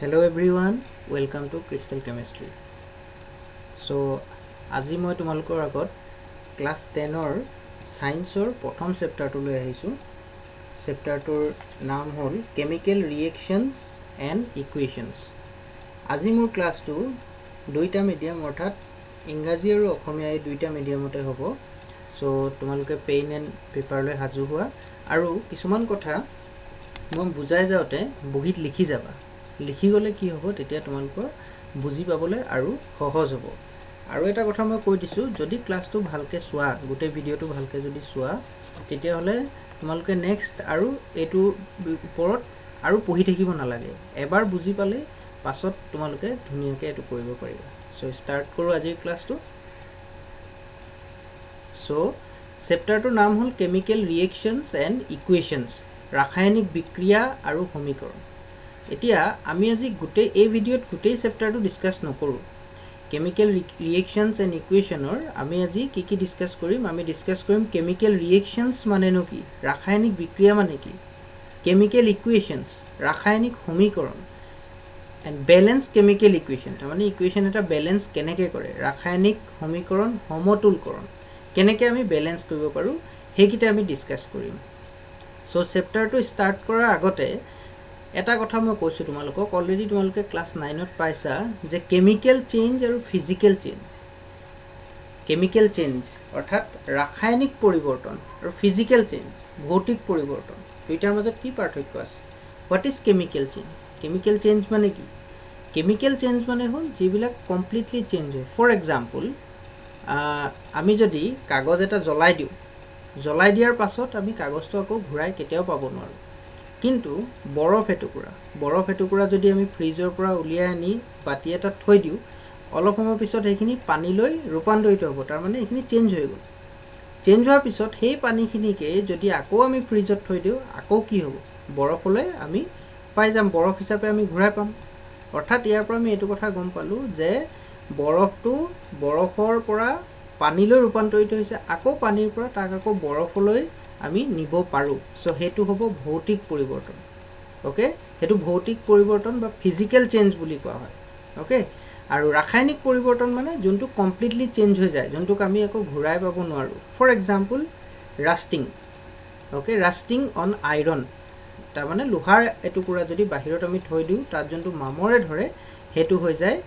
Hello everyone, welcome to Crystal Chemistry. So, আজি মই তোমালোকৰ আগত ক্লাছ 10ৰ সায়েন্সৰ প্ৰথম চেপ্টাৰটো লৈ আহিছোঁ। চেপ্টাৰটোৰ নাম হ'ল কেমিকেল ৰিয়েকশ্যনছ এণ্ড ইকুৱেশ্যনছ। আজি মোৰ ক্লাছটো দুইটা মিডিয়াম অৰ্থাৎ ইংৰাজী আৰু অসমীয়া এই দুইটা মিডিয়ামতে হ'ব। চ' তোমালোকে পেন এণ্ড পেপাৰলৈ সাজু হোৱা আৰু কিছুমান কথা মই বুজাই যাওঁতে বহীত লিখি যাবা। লিখি গ'লে কি হ'ব তেতিয়া তোমালোকৰ বুজি পাবলৈ আৰু সহজ হ'ব। আৰু এটা কথা মই কৈ দিছোঁ, যদি ক্লাছটো ভালকৈ চোৱা, গোটেই ভিডিঅ'টো ভালকৈ যদি চোৱা, তেতিয়াহ'লে তোমালোকে নেক্সট আৰু এইটোৰ ওপৰত আৰু পঢ়ি থাকিব নালাগে। এবাৰ বুজি পালে পাছত তোমালোকে ধুনীয়াকৈ এইটো কৰিব পাৰিবা। চ' ষ্টাৰ্ট কৰোঁ আজিৰ ক্লাছটো। চ' চেপ্টাৰটোৰ নাম হ'ল কেমিকেল ৰিয়েকশ্যনছ এণ্ড ইকুৱেশ্যনছ, ৰাসায়নিক বিক্ৰিয়া আৰু সমীকৰণ। এতিয়া আমি আজি এই ভিডিঅ'ত গোটেই চেপ্টাৰটো ডিছকাছ নকৰোঁ। কেমিকেল ৰিয়েকশ্যনছ এণ্ড ইকুৱেশ্যনৰ আমি আজি কি ডিছকাছ কৰিম? আমি ডিছকাছ কৰিম কেমিকেল ৰিয়েকশ্যনছ মানেনো কি, ৰাসায়নিক বিক্ৰিয়া মানে কি, কেমিকেল ইকুৱেশ্যনছ ৰাসায়নিক সমীকৰণ, এণ্ড বেলেঞ্চ কেমিকেল ইকুৱেশ্যন, তাৰমানে ইকুৱেশ্যন এটা বেলেঞ্চ কেনেকৈ কৰে, ৰাসায়নিক সমীকৰণ সমতুলকৰণ কেনেকৈ আমি বেলেঞ্চ কৰিব পাৰোঁ, সেইকেইটা আমি ডিছকাছ কৰিম। চ' চেপ্টাৰটো ষ্টাৰ্ট কৰাৰ আগতে এটা কথা মই কৈছোঁ তোমালোকক, অলৰেডি তোমালোকে ক্লাছ 9ত পাইছা যে কেমিকেল চেঞ্জ আৰু ফিজিকেল চেঞ্জ। কেমিকেল চেঞ্জ অৰ্থাৎ ৰাসায়নিক পৰিৱৰ্তন আৰু ফিজিকেল চেঞ্জ ভৌতিক পৰিৱৰ্তন, দুইটাৰ মাজত কি পাৰ্থক্য আছে? What is chemical change? Chemical change মানে কি? কেমিকেল চেঞ্জ মানে হ'ল যিবিলাক কমপ্লিটলি চেঞ্জ হয়। ফৰ এক্সাম্পল, আমি যদি কাগজ এটা জ্বলাই দিওঁ, জ্বলাই দিয়াৰ পাছত আমি কাগজটো আকৌ ঘূৰাই কেতিয়াও পাব নোৱাৰোঁ। কিন্তু বৰফ এটুকুৰা যদি আমি ফ্ৰিজৰ পৰা উলিয়াই আনি বাতি এটাত থৈ দিওঁ, অলপ সময়ৰ পিছত সেইখিনি পানীলৈ ৰূপান্তৰিত হ'ব, তাৰমানে এইখিনি চেঞ্জ হৈ গ'ল। চেঞ্জ হোৱাৰ পিছত সেই পানীখিনিকে যদি আকৌ আমি ফ্ৰিজত থৈ দিওঁ, আকৌ কি হ'ব? বৰফলৈ আমি পাই যাম, বৰফ হিচাপে আমি ঘূৰাই পাম। অৰ্থাৎ ইয়াৰ পৰা আমি এইটো কথা গম পালোঁ যে বৰফটো বৰফৰ পৰা পানীলৈ ৰূপান্তৰিত হৈছে, আকৌ পানীৰ পৰা তাক আকৌ বৰফলৈ আমি নিব পাৰোঁ। চ' সেইটো হ'ব ভৌতিক পৰিৱৰ্তন। অ'কে, সেইটো ভৌতিক পৰিৱৰ্তন বা ফিজিকেল চেঞ্জ বুলি কোৱা হয়। অ'কে, আৰু ৰাসায়নিক পৰিৱৰ্তন মানে যোনটো কমপ্লিটলি চেঞ্জ হৈ যায়, যোনটোক আমি আকৌ ঘূৰাই পাব নোৱাৰোঁ। For example rusting. Okay, rusting on iron, তাৰমানে লোহাৰ এটুকুৰা যদি বাহিৰত আমি থৈ দিওঁ, তাত যোনটো মামৰে ধৰে সেইটো হৈ যায়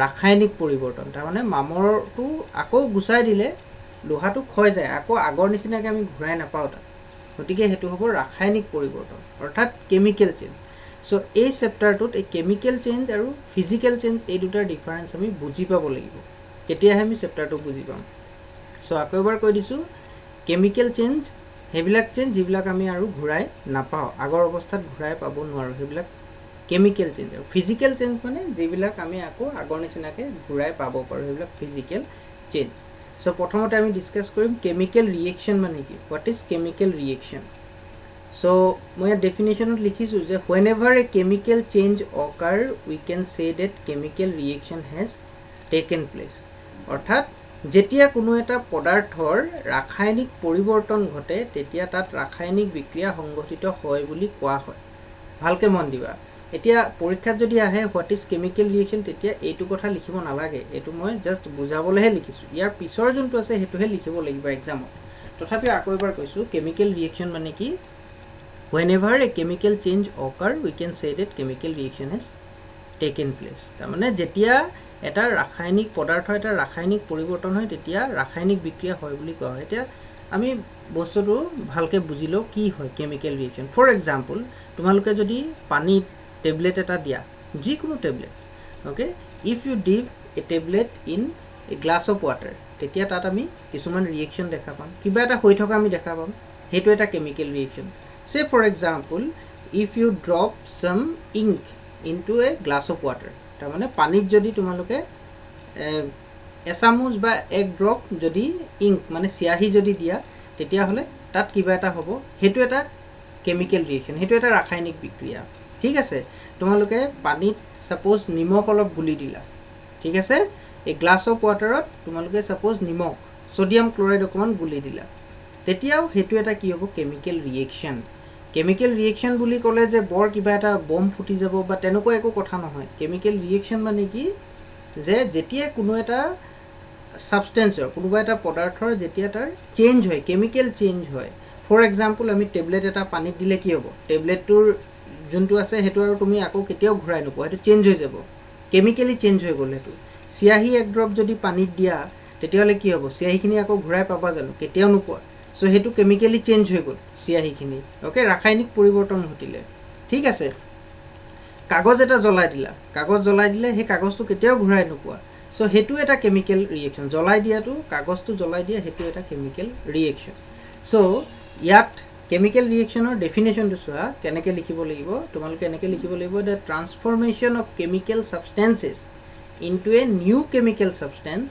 ৰাসায়নিক পৰিৱৰ্তন। তাৰমানে মামৰটো আকৌ গুচাই দিলে লোহাটো ক্ষয় যায়, আকৌ আগৰ নিচিনাকৈ আমি ঘূৰাই নাপাওঁ তাত। গতিকে সেইটো হ'ব ৰাসায়নিক পৰিৱৰ্তন অৰ্থাৎ কেমিকেল চেঞ্জ। চ' এই চেপ্টাৰটোত এই কেমিকেল চেঞ্জ আৰু ফিজিকেল চেঞ্জ এই দুটাৰ ডিফাৰেঞ্চ আমি বুজি পাব লাগিব, তেতিয়াহে আমি চেপ্টাৰটো বুজি পাম। চ' আকৌ এবাৰ কৈ দিছোঁ, কেমিকেল চেঞ্জ সেইবিলাক চেঞ্জ যিবিলাক আমি আৰু ঘূৰাই নাপাওঁ, আগৰ অৱস্থাত ঘূৰাই পাব নোৱাৰোঁ, সেইবিলাক কেমিকেল চেঞ্জ। আৰু ফিজিকেল চেঞ্জ মানে যিবিলাক আমি আকৌ আগৰ নিচিনাকৈ ঘূৰাই পাব পাৰোঁ, সেইবিলাক ফিজিকেল চেঞ্জ। চ' প্ৰথমতে আমি ডিছকাছ কৰিম কেমিকেল ৰিয়েকশ্যন মানে কি, হোৱাট ইজ কেমিকেল ৰিয়েকশ্যন। চ' মই ইয়াত ডেফিনেশ্যনত লিখিছোঁ যে whenever a chemical change occur we can say that chemical reaction has taken place. অৰ্থাৎ যেতিয়া কোনো এটা পদাৰ্থৰ ৰাসায়নিক পৰিৱৰ্তন ঘটে, তেতিয়া তাত ৰাসায়নিক বিক্ৰিয়া সংঘটিত হয় বুলি কোৱা হয়। ভালকৈ মন দিবা। এতিয়া পৰীক্ষাত যদি আহে হোৱাট ইজ কেমিকেল ৰিয়েকশ্যন, তেতিয়া এইটো কথা লিখিব নালাগে, এইটো মই জাষ্ট বুজাবলৈহে লিখিছোঁ। ইয়াৰ পিছৰ যোনটো আছে সেইটোহে লিখিব লাগিব এক্সামত। তথাপিও আকৌ এবাৰ কৈছোঁ, কেমিকেল ৰিয়েকশ্যন মানে কি? Whenever a chemical change occur we can say that chemical reaction has taken place. তাৰমানে যেতিয়া এটা ৰাসায়নিক পদাৰ্থ এটা ৰাসায়নিক পৰিৱৰ্তন হয়, তেতিয়া ৰাসায়নিক বিক্ৰিয়া হয় বুলি কোৱা হয়। এতিয়া আমি বস্তুটো ভালকৈ বুজি লওঁ কি হয় কেমিকেল ৰিয়েকশ্যন। ফৰ এক্সাম্পল, তোমালোকে যদি পানীত টেবলেট এটা দিয়া, যিকোনো tablet, okay, if you dip a tablet in a glass of water, তেতিয়া তাত আমি কিছুমান ৰিয়েকশ্যন দেখা পাম, কিবা এটা হৈ থকা আমি দেখা পাম, সেইটো এটা chemical reaction. Say for example, if you drop some ink into a glass of water, তাৰমানে পানীত যদি তোমালোকে এচামুচ বা এক ড্ৰপ যদি ইংক মানে চিয়াহী যদি দিয়া, তেতিয়াহ'লে তাত কিবা এটা হ'ব, সেইটো এটা কেমিকেল ৰিয়েকশ্যন, সেইটো এটা ৰাসায়নিক বিক্ৰিয়া। ঠিক আছে, তোমালোকে পানীত ছাপ'জ নিমখ অলপ গুলি দিলা, ঠিক আছে, এই গ্লাছ অফ ৱাটাৰত তোমালোকে ছাপ'জ নিমখ ছ'ডিয়াম ক্লৰাইড অকণমান গুলি দিলা, তেতিয়াও সেইটো এটা কি হ'ব? Chemical reaction. কেমিকেল ৰিয়েকশ্যন বুলি ক'লে যে বৰ কিবা এটা বম ফুটি যাব বা তেনেকুৱা একো কথা নহয় কেমিকেল ৰিয়েকশ্যন মানে কি যে যেতিয়া কোনো এটা সাবষ্টেন্সৰ কোনোবা এটা পদাৰ্থৰ যেতিয়া তাৰ চেঞ্জ হয় কেমিকেল চেঞ্জ হয় ফৰ এক্সাম্পল আমি টেবলেট এটা পানীত দিলে কি হ'ব টেবলেটটোৰ যোনটো আছে সেইটো আৰু তুমি আকৌ কেতিয়াও ঘূৰাই নোপোৱা সেইটো চেঞ্জ হৈ যাব কেমিকেলি চেঞ্জ হৈ গ'ল সেইটো চিয়াহী এক ড্ৰপ যদি পানীত দিয়া তেতিয়াহ'লে কি হ'ব চিয়াহীখিনি আকৌ ঘূৰাই পাবা জানো কেতিয়াও নোপোৱা সো সেইটো কেমিকেলি চেঞ্জ হৈ গ'ল চিয়াহীখিনি ওকে ৰাসায়নিক পৰিৱৰ্তন ঘটিলে ঠিক আছে কাগজ এটা জ্বলাই দিলে সেই কাগজটো কেতিয়াও ঘূৰাই নোপোৱা সো হেতু এটা কেমিকেল ৰিয়েকশ্যন জ্বলাই দিয়াটো কাগজটো জ্বলাই দিয়া হেতু এটা কেমিকেল ৰিয়েকশ্যন সো ইয়াত কেমিকেল ৰিয়েকশ্যনৰ ডেফিনেশ্যনটো চোৱা কেনেকৈ লিখিব লাগিব তোমালোকে এনেকৈ লিখিব লাগিব the transformation of chemical substances into a new chemical substance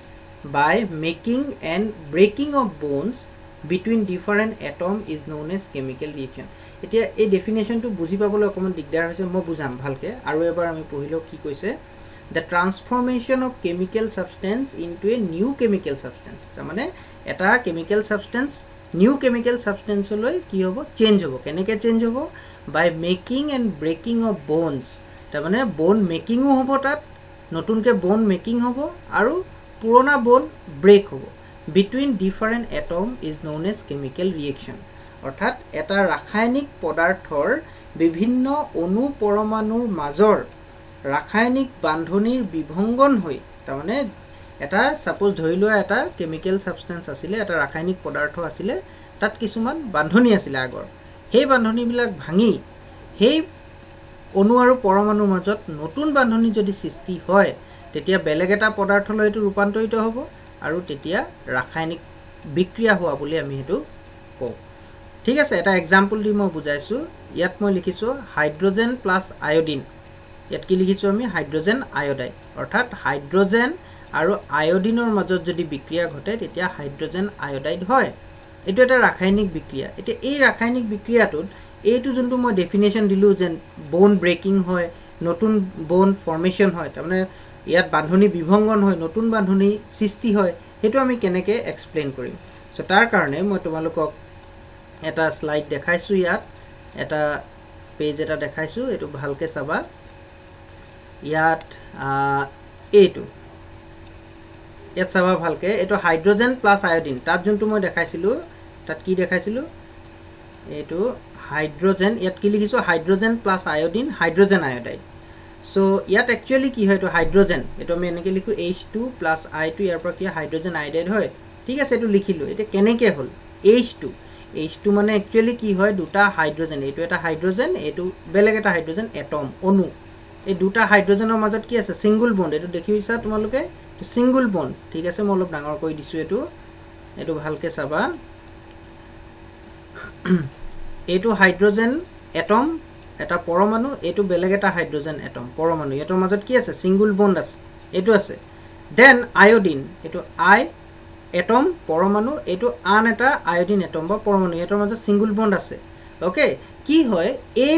by making and breaking of bonds between different atom is known as chemical reaction এতিয়া এই ডেফিনেশ্যনটো বুজি পাবলৈ অকমান দিগদাৰ হৈছে মই বুজাম ভালকে আৰু এবাৰ আমি পঢ়িলো কি কৈছে the transformation of chemical substance into a new chemical substance মানে এটা chemical substance new chemical substance লৈ কি হ'ব চেঞ্জ হ'ব কেনেকৈ চেঞ্জ হ'ব by making and breaking of bones মানে বন মেকিংও হ'ব তাত নতুনকৈ বন মেকিং হ'ব আৰু পুৰণা বন ব্ৰেক হ'ব between different atom is known as chemical reaction অৰ্থাৎ এটা ৰাসায়নিক পদাৰ্থৰ বিভিন্ন অণু পৰমাণুৰ মাজৰ ৰাসায়নিক বান্ধনীৰ বিভংগন হৈ তাৰমানে এটা সাপোজ ধৰি লোৱা এটা কেমিকেল সাবষ্টেন্স আছিল এটা ৰাসায়নিক পদাৰ্থ আছিল তাত কিছুমান বান্ধনী আছিল আগৰ সেই বান্ধনীবিলাক ভাঙি সেই অণু আৰু পৰমাণুৰ মাজত নতুন বান্ধনী যদি সৃষ্টি হয় তেতিয়া বেলেগ এটা পদাৰ্থলৈ এটো ৰূপান্তৰিত হ'ব আৰু তেতিয়া ৰাসায়নিক বিক্ৰিয়া হোৱা বুলি আমি হেতু কওঁ ঠিক আছে এটা এক্সাম্পল দি মই বুজাইছো ইয়াত মই লিখিছো হাইড্ৰোজেন প্লাস আয়োডিন ইয়াত কি লিখিছো আমি হাইড্ৰোজেন আয়োডাইড অৰ্থাৎ হাইড্ৰোজেন আৰু আয়োডিনৰ মাজত যদি বিক্ৰিয়া ঘটে তেতিয়া হাইড্ৰোজেন আয়োডাইড হয় এটো এটা ৰাসায়নিক বিক্ৰিয়া এতিয়া এই ৰাসায়নিক বিক্ৰিয়াটোত এইটো যোনটো মই ডেফিনেশ্যন দিলো যে বোন ব্ৰেকিং হয় নতুন বোন ফৰ্মেশন হয় তাৰমানে ইয়াত বান্ধনী বিভংগন হয় নতুন বান্ধনী সৃষ্টি হয় হেতু আমি কেনেকৈ এক্সপ্লেইন কৰিম সো তাৰ কাৰণে মই তোমালোকক এটা স্লাইড দেখাইছো ইয়াত এটা পেজ এটা দেখাইছো এটো ভালকে চাবা ইয়াত এইটো ইয়াত চাবা ভালকে এটো হাইড্ৰোজেন প্লাস আয়োডিন তাত যোনটো মই দেখাইছিলো তাত কি দেখাইছিলো এটো হাইড্ৰোজেন ইয়াত কি লিখিছো hydrogen plus iodine hydrogen iodide so ইয়াত একচুয়ালি কি হয় তো হাইড্ৰোজেন এটো আমি এনেকৈ লিখো H2 + I2 ইয়াৰ পৰা কি হাইড্ৰোজেন আয়োডাইড হয় ঠিক আছে এটো লিখিলো এটা কেনেকৈ হল H2 মানে একচুয়ালি কি হয় দুটা হাইড্ৰোজেন এটো এটা হাইড্ৰোজেন এটো বেলেগ এটা হাইড্ৰোজেন এটম অণু এই দুটা হাইড্ৰোজেনৰ মাজত কি আছে সিঙ্গল বন্ড এটো দেখিছা তোমালোকে সিঙ্গল বন্ড ঠিক আছে মই অলপ ডাঙৰ কৰি দিছো এটো ভালকে চাবা এটো হাইড্ৰোজেন এটম এটা পৰমাণু এটো বেলেগ এটা হাইড্ৰোজেন এটম পৰমাণু এটোৰ মাজত কি আছে সিঙ্গল বন্ড আছে এটো আছে দেন আয়োডিন এটো আই এটম পৰমাণু এটো আন এটা আয়োডিন এটম বা পৰমাণু এটোৰ মাজত সিঙ্গল বন্ড আছে ওকে কি হয় এই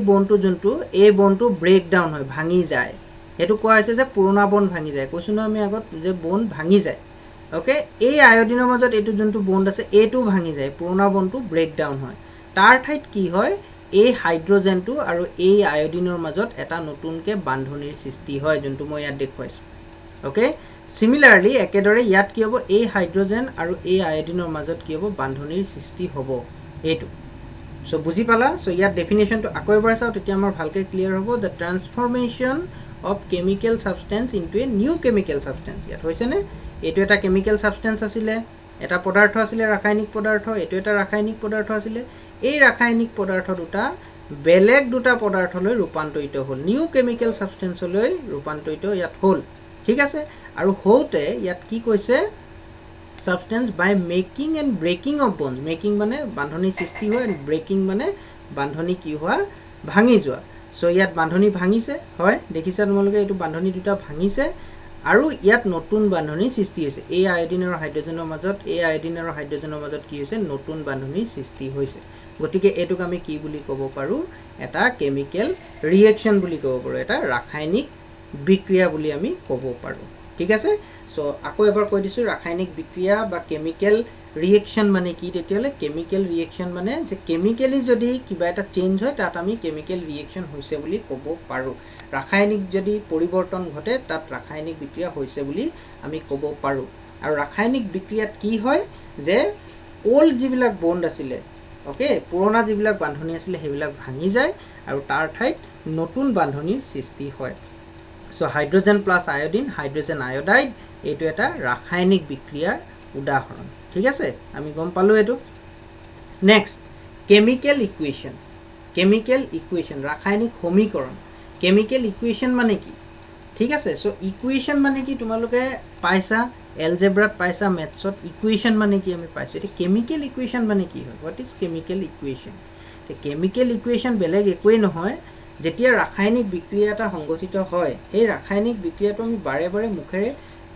বন্ডটো যোনটো এই বন্ডটো ব্ৰেক ডাউন হয় ভাঙি যায় এটো কোৱা হৈছে যে পুৰণা বন্ড ভাঙি যায় কৈছো ন আমি আগত যে বন্ড ভাঙি যায় ওকে এই আয়োডিনৰ মাজত এটো যোনটো বন্ড আছে এটো ভাঙি যায় পুৰণা বন্ডটো ব্ৰেক ডাউন হয় তাৰ ঠাইত কি হয় এই হাইড্ৰোজেনটো আৰু এই আয়োডিনৰ মাজত এটা নতুনকে বান্ধনীৰ সৃষ্টি হয় যোনটো মই ইয়াত দেখুৱাইছো ওকে সিমিলাৰলি একেদৰে ইয়াত কি হ'ব এই হাইড্ৰোজেন আৰু এই আয়োডিনৰ মাজত কি হ'ব বান্ধনীৰ সৃষ্টি হ'ব এটো সো বুজি পালা সো ইয়াত ডেফিনেশ্যনটো আকৌ এবাৰ চাও তেতিয়া আমাৰ ভালকে ক্লিয়াৰ হ'ব the transformation of chemical substance into a new chemical substance ইয়াত হৈছে নে এটো এটা কেমিকেল সাবষ্টেন্স আছিল এটা পদাৰ্থ আছিল ৰাসায়নিক পদাৰ্থ এটো এটা ৰাসায়নিক পদাৰ্থ আছিল এই ৰাসায়নিক পদাৰ্থ দুটা বেলেগ দুটা পদাৰ্থলৈ ৰূপান্তৰিত হ'ল নিউ কেমিকেল সাবষ্টেন্সলৈ ৰূপান্তৰিত ইয়াত হ'ল ঠিক আছে আৰু হওতে ইয়াত কি কৈছে substance by making and breaking of bonds making মানে বান্ধনী সৃষ্টি হয় এন্ড ব্ৰেকিং মানে বান্ধনী কি হোৱা ভাঙি যোৱা সো ইয়াত বান্ধনী ভাঙিছে হয় দেখিছা তোমালোকে এটো বান্ধনী দুটা ভাঙিছে আৰু ইয়াত নতুন বান্ধনী সৃষ্টি হৈছে এই আয়োডিন আৰু হাইড্ৰোজেনৰ মাজত এই আয়োডিন আৰু হাইড্ৰোজেনৰ মাজত কি হৈছে নতুন বান্ধনী সৃষ্টি হৈছে গতিকে এটোক আমি কি বুলি ক'ব পাৰো এটা কেমিকেল ৰিয়েকশ্যন বুলি ক'ব পাৰো এটা ৰাসায়নিক বিক্ৰিয়া বুলি আমি ক'ব পাৰো ঠিক আছে সো আকৌ এবাৰ কৈ দিছো ৰাসায়নিক বিক্ৰিয়া বা কেমিকেল ৰিয়েকশ্যন মানে কি তেতিয়ালে কেমিক্যাল ৰিয়েকশ্যন মানে যে কেমিক্যালি যদি কিবা এটা চেঞ্জ হয় তাত আমি কেমিক্যাল ৰিয়েকশ্যন হৈছে বুলি ক'ব পাৰো ৰাসায়নিক যদি পৰিৱৰ্তন ঘটে তাত ৰাসায়নিক বিক্ৰিয়া হৈছে বুলি আমি ক'ব পাৰো আৰু ৰাসায়নিক বিক্ৰিয়াত কি হয় যে ওল্ড যিবিলাক বন্ড আছিলে ওকে পুৰণা যিবিলাক বান্ধনী আছিলে সেইবিলাক ভাঙি যায় আৰু তাৰ ঠাইত নতুন বান্ধনীৰ সৃষ্টি হয় so hydrogen plus iodine hydrogen iodide এইটো এটা ৰাসায়নিক বিক্ৰিয়াৰ উদাহৰণ ঠিক আছে আমি গম পালো এটো নেক্সট কেমিক্যাল ইকুয়েশন ৰাসায়নিক সমীকৰণ কেমিক্যাল ইকুয়েশন মানে কি ঠিক আছে সো ইকুয়েশন মানে কি তোমালোকে পাইছা এলজেব্ৰাত পাইছা মেথছত ইকুয়েশন মানে কি আমি পাইছো এটা কেমিক্যাল ইকুয়েশন মানে কি হয় হোৱাট ইজ কেমিক্যাল ইকুয়েশন তে কেমিক্যাল ইকুয়েশন বেলেগ একোই নহয় যেতিয়া ৰাসায়নিক বিক্ৰিয়া এটা সংঘটিত হয় এই ৰাসায়নিক বিক্ৰিয়াটো আমি বাৰে বাৰে মুখেৰে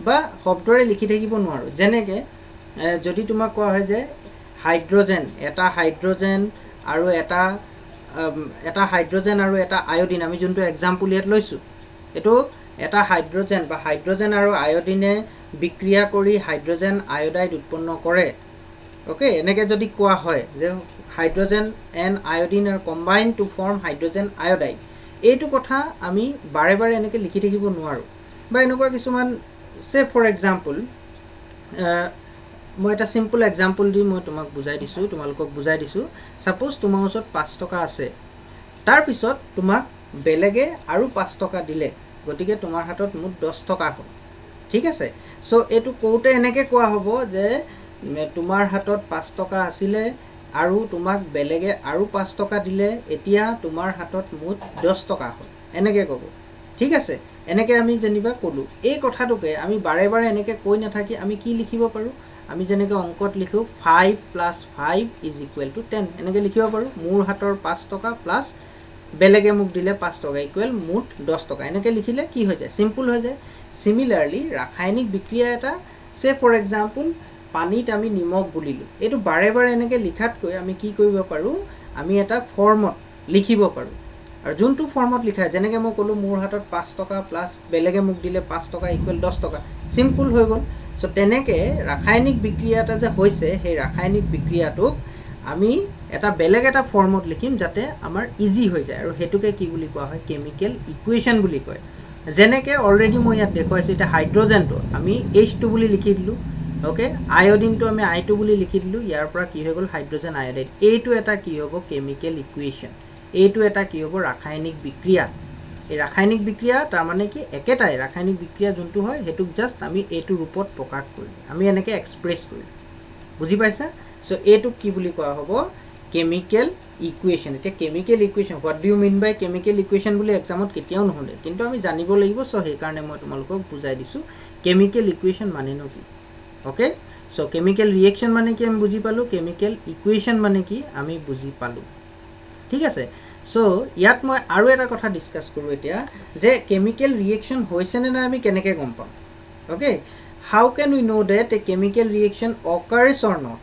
বা শব্দৰে লিখি থাকিব নোৱাৰো যেনেকে যদি তোমাক কোৱা হয় যে হাইড্ৰোজেন আৰু এটা আয়োডিন আমি যোনটো एग्जांपल ইয়াত লৈছো এটো এটা হাইড্ৰোজেন আৰু আয়োডিনে বিক্ৰিয়া কৰি হাইড্ৰোজেন আয়োডাইড উৎপন্ন কৰে ওকে এনেকে যদি কোৱা হয় যে hydrogen and iodine are combined to form hydrogen iodide এইটো কথা আমি বাৰে বাৰে এনেকে লিখি থাকিব নোৱাৰো বা এনেকুৱা কিছুমান সে ফৰ एग्जांपल মই এটা সিম্পল एग्जांपल দি মই তোমাক বুজাই দিছো সাপোজ তোমাৰ ওচৰত 5 টকা আছে তাৰ পিছত তোমাক বেলেগে আৰু 5 টকা দিলে গতিকে তোমাৰ হাতত মুঠ 10 টকা হ'ল ঠিক আছে সো এটো কোতে এনেকে কোৱা হ'ব যে তোমাৰ হাতত 5 টকা আছিলে আৰু তোমাক বেলেগে আৰু 5 টকা দিলে এতিয়া তোমাৰ হাতত মুঠ 10 টকা হ'ল এনেকে ক'ব ঠিক আছে এনেকে আমি জানিবা কলো এই কথাটোকে আমি বাৰে বাৰে এনেকে কৈ নাথাকি আমি কি লিখিব পাৰো আমি যেনেকে অংকত লিখো 5 + 5 = 10 এনেকে লিখিব পাৰো মোৰ হাতৰ 5 টকা প্লাস বেলেগে মুখ দিলে 5 টকা ইকুৱেল মুঠ 10 টকা এনেকে লিখিলে কি হৈ যায় সিম্পল হৈ যায় সিমিলাৰলি ৰাসায়নিক বিক্ৰিয়া এটা সে ফৰ एग्जांपल পানীত আমি নিমখ গুলিলো এটো বাৰে বাৰে এনেকে লিখাত কৈ আমি কি কৰিব পাৰো আমি এটা ফৰ্মত লিখিব পাৰো আৰু যোনটো ফৰ্মত লিখা যেনেকে মই কলো মোৰ হাতত 5 টকা প্লাস বেলেগে মুখ দিলে 5 টকা ইকুৱেল 10 টকা সিম্পল হৈ গল সো তেনেকে ৰাসায়নিক বিক্ৰিয়াটা যে হৈছে সেই ৰাসায়নিক বিক্ৰিয়াটোক আমি এটা বেলেগ এটা ফৰ্মত লিখিম যাতে আমাৰ ইজি হৈ যায় আৰু হেতুকে কি বুলি কোৱা হয় কেমিক্যাল ইকুয়েশন বুলি কয় যেনেকে অলৰেডি মই ইয়াত দেখুৱাইছো এটা হাইড্ৰোজেনটো আমি H2 বুলি লিখি দিলো ওকে আয়োডিনটো আমি I2 বুলি লিখি দিলো ইয়াৰ পৰা কি হৈ গল হাইড্ৰোজেন আয়োডাইড এইটো এটা কি হ'ব কেমিক্যাল ইকুয়েশন এইটো এটা কি হ'ব ৰাসায়নিক বিক্ৰিয়া এই ৰাসায়নিক বিক্ৰিয়া তাৰ মানে কি একেটাই ৰাসায়নিক বিক্ৰিয়া যোনটো হয় হেতুক জাস্ট আমি এইটো ৰূপত প্ৰকাশ কৰিম আমি এনেকে এক্সপ্ৰেছ কৰিম বুজি পাইছা সো এইটো কি বুলি কোৱা হ'ব কেমিক্যাল ইকুয়েশন এটা chemical equation what do you mean by chemical equation বুলি এক্সামত কেতিয়াও নহলে কিন্তু আমি জানিব লাগিব সো সেই কাৰণে মই তোমালোকক বুজাই দিছো কেমিক্যাল ইকুয়েশন মানে নো কি ওকে সো কেমিক্যাল ৰিয়েকশ্যন মানে কি আমি বুজি পালো কেমিক্যাল ইকুয়েশন মানে কি আমি বুজি পালো ঠিক আছে সো ইয়াত মই আৰু এটা কথা ডিসকাস কৰো এতিয়া যে কেমিক্যাল ৰিয়েকশ্যন হৈছে নে না আমি কেনেকে গম পাম okay how can we know that a chemical reaction occurs or not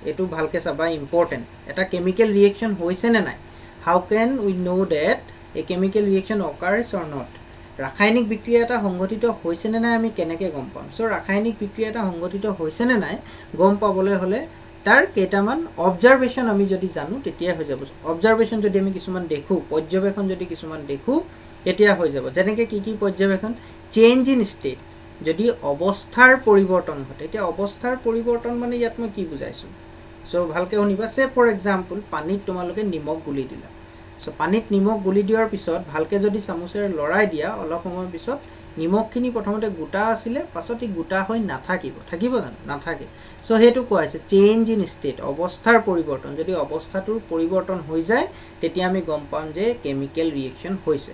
etu bhalke saba important eta chemical reaction hoise na nai how can we know that a chemical reaction occurs or not রাসায়নিক বিক্রিয়া এটা সংঘটিত হৈছে না নাই আমি কেনেকে গম পাম সো রাসায়নিক বিক্রিয়া এটা সংঘটিত হৈছে না নাই গম পাবলৈ হলে তাৰ কেইটামান অবজাৰভেশন আমি যদি জানো তেতিয়া হৈ যাব অবজাৰভেশন যদি আমি কিছুমান দেখো পৰ্যবেক্ষণ যদি কিছুমান দেখো তেতিয়া হৈ যাব যেনেকে কি পৰ্যবেক্ষণ চেঞ্জ ইন ষ্টেট যদি অৱস্থাৰ পৰিৱৰ্তন ঘটে এতিয়া অৱস্থাৰ পৰিৱৰ্তন মানে ইয়াত মই কি বুজাইছো সো ভালকে শুনিবা সে ফৰ एग्जांपल পানীত তোমালোকে নিমখ গুলি দিলা সো পানীত নিমখ গুলি দিয়াৰ পিছত ভালকে যদি চামুচেৰে লৰাই দিয়া অলপ সময় পিছত নিমখখিনি প্ৰথমতে গোটা আছিল পাছত ই গোটা হৈ থাকিব জানো নাথাকে সো হেতু কোৱা আছে চেঞ্জ ইন ষ্টেট অৱস্থাৰ পৰিৱৰ্তন যদি অৱস্থাটোৰ পৰিৱৰ্তন হৈ যায় তেতিয়া আমি গম পাম যে কেমিক্যাল ৰিয়েকশ্যন হৈছে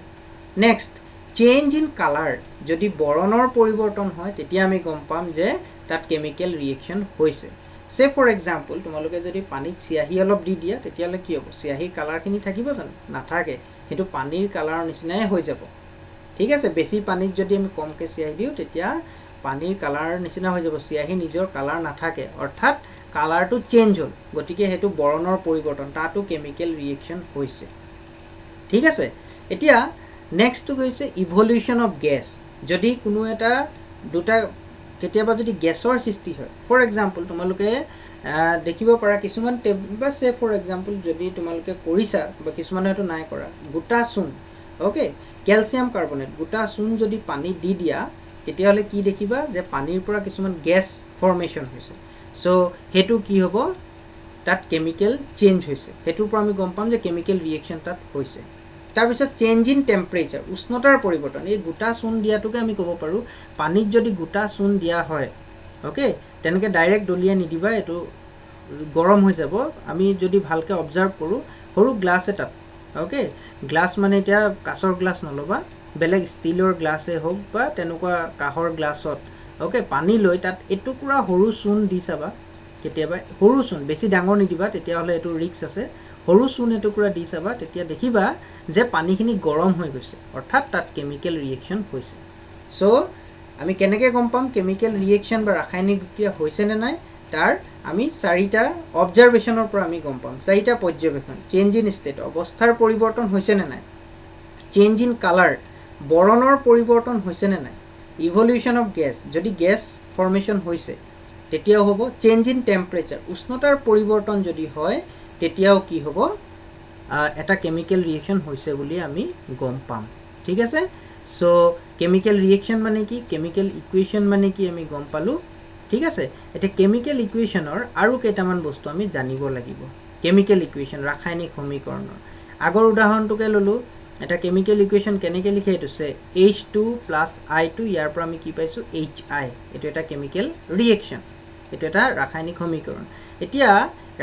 নেক্সট চেঞ্জ ইন কালাৰ যদি বৰণৰ পৰিৱৰ্তন হয় তেতিয়া আমি গম পাম যে তাত কেমিক্যাল ৰিয়েকশ্যন হৈছে সে ফৰ एग्जांपल তোমালোকে যদি পানীত চিয়াহি অলপ দি দিয়া তেতিয়ালে কি হ'ব চিয়াহিৰ কালাৰখিনি থাকিব জানো নাথাকে কিন্তু পানীৰ কালাৰৰ নিচিনাই হৈ যাব ঠিক আছে বেছি পানীত যদি আমি কমকে চিয়াহি দিও তেতিয়া পানীৰ কালাৰৰ নিচিনা হৈ যাব চিয়াহি নিজৰ কালাৰ নাথাকে অৰ্থাৎ কালাৰটো চেঞ্জ হ'ল গতিকে হেতু বৰণৰ পৰিৱৰ্তন তাতো কেমিক্যাল ৰিয়েকশ্যন হৈছে ঠিক আছে এতিয়া নেক্সট টু হৈছে ইভলিউশন অফ গ্যাস যদি কোনো এটা দুটা কেতিয়াবা যদি গ্যাসৰ সৃষ্টি হয় ফৰ एग्जांपल তোমালোকে দেখিব পাৰা কিছুমান বা সে ফৰ এক্সাম্পল যদি তোমালোকে কৰিছা বা কিছুমানে হয়তো নাই কৰা গোটা চূণ ওকে ক্যালসিয়াম কাৰ্বনেট গোটা চূণ যদি পানী দি দিয়া তেতিয়াহলে কি দেখিবা যে পানীৰ পৰা কিছুমান গ্যাস ফৰ্মেশন হৈছে সো হেতু কি হ'ব তাত কেমিক্যাল চেঞ্জ হৈছে হেতুৰ পৰা আমি গম পাম যে কেমিক্যাল ৰিঅ্যাকশন তাত হৈছে তাৰ পিছত চেঞ্জ ইন টেম্পাৰেচাৰ উষ্ণতাৰ পৰিৱৰ্তন এই গোটা চূণ দিয়াটোকে আমি ক'ব পাৰো পানীত যদি গোটা চূণ দিয়া হয় ওকে তেনেকে ডাইৰেক্ট দলিয়া নিদিবা এটো গৰম হৈ যাব আমি যদি ভালকে অবজাৰ্ভ কৰো সৰু গ্লাছ এটা ওকে গ্লাছ মানে এতিয়া কাঁচৰ গ্লাছ নলবা বেলেগ ষ্টিলৰ গ্লাছে হোক বা তেনেকুৱা কাহৰ গ্লাছত ওকে পানী লৈ তাত এটুকুৰা সৰু চূণ দি চাবা কেতিয়াবা সৰু চূণ বেছি ডাঙৰ নিদিবা তেতিয়া হলে এটো ৰিস্ক আছে সৰু চূণ এটুকুৰা দি চাবা তেতিয়া দেখিবা যে পানীখিনি গৰম হৈ গৈছে অৰ্থাৎ তাত কেমিক্যাল ৰিঅ্যাকশন হৈছে সো আমি কেনেকৈ গম পাম কেমিক্যাল ৰিঅ্যাকশন বা ৰাসায়নিক বিক্ৰিয়া হৈছে নে নাই তাৰ আমি চাৰিটা অবজাৰভেশনৰ পৰা আমি গম পাম চাৰিটা পৰ্যবেক্ষণ চেঞ্জ ইন ষ্টেট অৱস্থাৰ পৰিৱৰ্তন হৈছে নে নাই চেঞ্জ ইন কালাৰ বৰণৰ পৰিৱৰ্তন হৈছে নে নাই ইভলিউশন অফ গ্যাস যদি গ্যাস ফৰ্মেশন হৈছে তেতিয়াও হ'ব চেঞ্জ ইন টেম্পাৰেচাৰ উষ্ণতাৰ পৰিৱৰ্তন যদি হয় তেতিয়াও কি হ'ব এটা কেমিক্যাল ৰিঅ্যাকশন হৈছে বুলি আমি গম পাম ঠিক আছে সো কেমিক্যাল ৰিঅ্যাকশন মানে কি কেমিক্যাল ইকুয়েশন মানে কি আমি গম পালো ঠিক আছে এটা কেমিক্যাল ইকুয়েশনৰ আৰু কেইটামান বস্তু আমি জানিব লাগিব কেমিক্যাল ইকুয়েশন ৰাসায়নিক সমীকৰণৰ আগৰ উদাহৰণটোকে ললো এটা কেমিক্যাল ইকুয়েশন কেনেকৈ লিখে এটো আছে H2 + I2 ইয়াৰ পৰা আমি কি পাইছো HI এটো এটা কেমিক্যাল ৰিঅ্যাকশন এটো এটা ৰাসায়নিক সমীকৰণ এতিয়া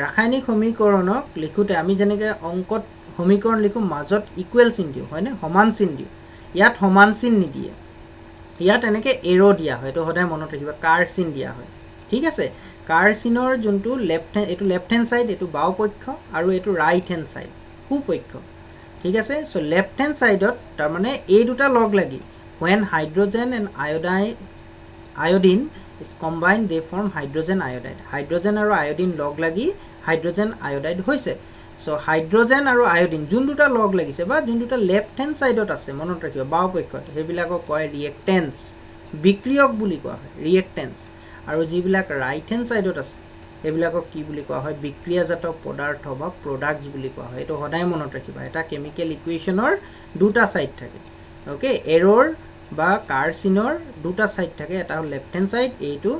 ৰাসায়নিক সমীকৰণক লিখোতে আমি যেনেকৈ অংকত সমীকৰণ লিখো মাজত ইকুৱেল চিন দিও হয়নে সমান চিন দিও ইয়াত সমান চিন নিদিয়ে ইয়াত এনেকৈ এৰো দিয়া হয় এটো সদায় মনত ৰাখিবা কাৰ চিন দিয়া হয় ঠিক আছে কাৰ চিনৰ যোনটো লেফট হ্যান্ড এটো লেফট হ্যান্ড সাইড এটো বাও পক্ষ আৰু এটো ৰাইট হ্যান্ড সাইড সু পক্ষ ঠিক আছে সো লেফট হ্যান্ড সাইডত তাৰ মানে এই দুটা লগ লাগি when hydrogen and iodine is combined they form hydrogen iodide hydrogen আৰু iodine লগ লাগি hydrogen iodide হৈছে সো হাইড্ৰোজেন আৰু আয়োডিন যোন দুটা লগ লাগিছে বা যোন দুটা লেফট হ্যান্ড সাইডত আছে মনত ৰাখিবা বাও পক্ষত হেবিলাকক কয় ৰিঅ্যাকটেন্স বিক্ৰিয়ক বুলি কোৱা হয় ৰিঅ্যাকটেন্স আৰু যিবিলাক ৰাইট হ্যান্ড সাইডত আছে হেবিলাকক কি বুলি কোৱা হয় বিক্ৰিয়াজাত পদাৰ্থ বা প্ৰডাক্টস বুলি কোৱা হয় এটো সদায় মনত ৰাখিবা এটা কেমিক্যাল ইকুয়েশনৰ দুটা সাইড থাকে ওকে এৰৰ বা কাৰ্চিনৰ দুটা সাইড থাকে এটা লেফট হ্যান্ড সাইড এইটো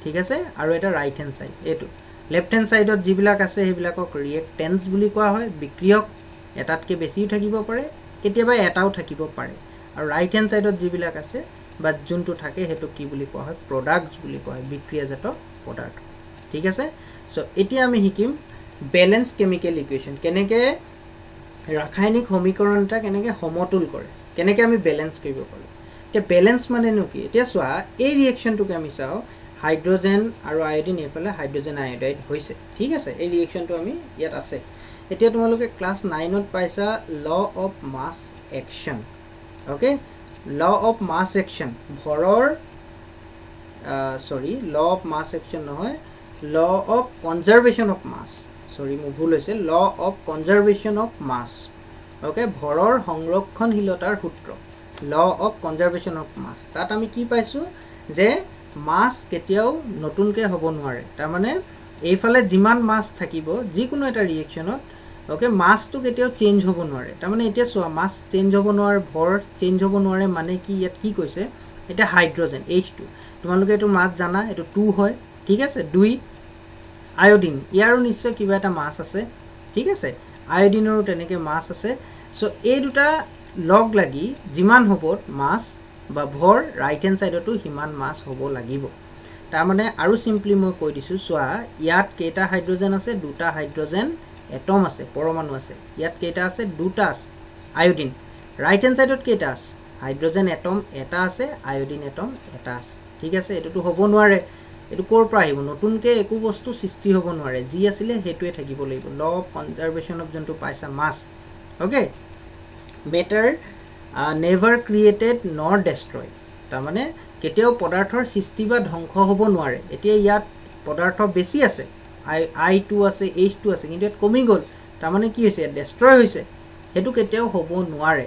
ঠিক আছে আৰু এটা ৰাইট হ্যান্ড সাইড এইটো লেফট হ্যান্ড সাইডত যিবিলাক আছে হেবিলাকক ৰিঅ্যাকটেন্স বুলি কোৱা হয় বিক্ৰিয়ক এটাতকে বেছিও থাকিব পাৰে কেতিয়াবা এটাও থাকিব পাৰে আৰু ৰাইট হ্যান্ড সাইডত যিবিলাক আছে বা যোনটো থাকে হেতু কি বুলি কোৱা হয় প্ৰডাক্টস বুলি কোৱা হয় বিক্ৰিয়াজাত পদাৰ্থ ঠিক আছে সো এতিয়া আমি শিকিম ব্যালেন্স কেমিক্যাল ইকুয়েশন কেনেকৈ ৰাসায়নিক সমীকৰণটা কেনেকৈ সমতুল কৰে কেনেকৈ আমি ব্যালেন্স কৰিব পাৰো তে ব্যালেন্স মানে কি এতিয়া চোৱা এই ৰিঅ্যাকশনটোকে আমি চাও হাইড্ৰোজেন আৰু আয়োডিন এফালে হাইড্ৰোজেন আয়োডাইড হৈছে ঠিক আছে এই ৰিঅ্যাকশনটো আমি ইয়াত আছে এতিয়া তোমালোকে ক্লাস 9 ত পাইছা law of mass action okay law of mass action ভৰৰ ল অফ মাস অ্যাকশন নহয় ল অফ কনজাৰভেশন অফ মাস মোৰ ভুল হৈছে law of conservation of mass okay ভৰৰ সংৰক্ষণশীলতাৰ সূত্ৰ law of conservation of mass তাত আমি কি পাইছো যে মাস কেতিয়াও নতুনকে হ'ব নোৱাৰে তাৰ মানে এইফালে যিমান মাস থাকিব যিকোনো এটা ৰিঅ্যাকশনত ওকে মাসটো কেতিয়াও চেঞ্জ হ'ব নোৱাৰে তাৰ মানে এতিয়া চোৱা মাস চেঞ্জ হ'ব নোৱাৰে ভৰ চেঞ্জ হ'ব নোৱাৰে মানে কি ইয়াত কি কৈছে এটা হাইড্ৰোজেন H2 তোমালোকে এটো মাস জানা এটো 2 হয় ঠিক আছে 2 আয়োডিন ইয়াৰো নিশ্চয় কিবা এটা মাস আছে ঠিক আছে আয়োডিনৰো তেনেকে মাস আছে সো এই দুটা লগ লাগি যিমান হ'ব মাস বা ভৰ ৰাইট হ্যান্ড সাইডতো হিমান মাস হ'ব লাগিব তাৰ মানে আৰু সিম্পলি মই কৈ দিছো চোৱা ইয়াত কেটা হাইড্ৰোজেন আছে দুটা হাইড্ৰোজেন এটম আছে পৰমাণু আছে ইয়াত কেটা আছে দুটা আছে আয়োডিন ৰাইট হ্যান্ড সাইডত কেটা আছে হাইড্ৰোজেন এটম এটা আছে আয়োডিন এটম এটা আছে ঠিক আছে এটোটো হ'ব নোৱাৰে এটো কোৰ পৰা আহিব নতুনকে একো বস্তু সৃষ্টি হ'ব নোৱাৰে যি আছিল হেতুৱে থাকিব লাগিব ল অফ কনজাৰভেশন অফ জন্তু পাইছা মাস ওকে বেটাৰ নেভাৰ ক্ৰিয়েটেড নৰ ডেষ্ট্ৰয় তাৰ মানে কেতিয়াও পদাৰ্থৰ সৃষ্টি বা ধ্বংস হ'ব নোৱাৰে এতিয়া ইয়াত পদাৰ্থ বেছি আছে I2 আছে H2 আছে কিন্তু এটা কমি গল তাৰ মানে কি হৈছে ডেষ্ট্ৰয় হৈছে হেতু কেতিয়াও হ'ব নোৱাৰে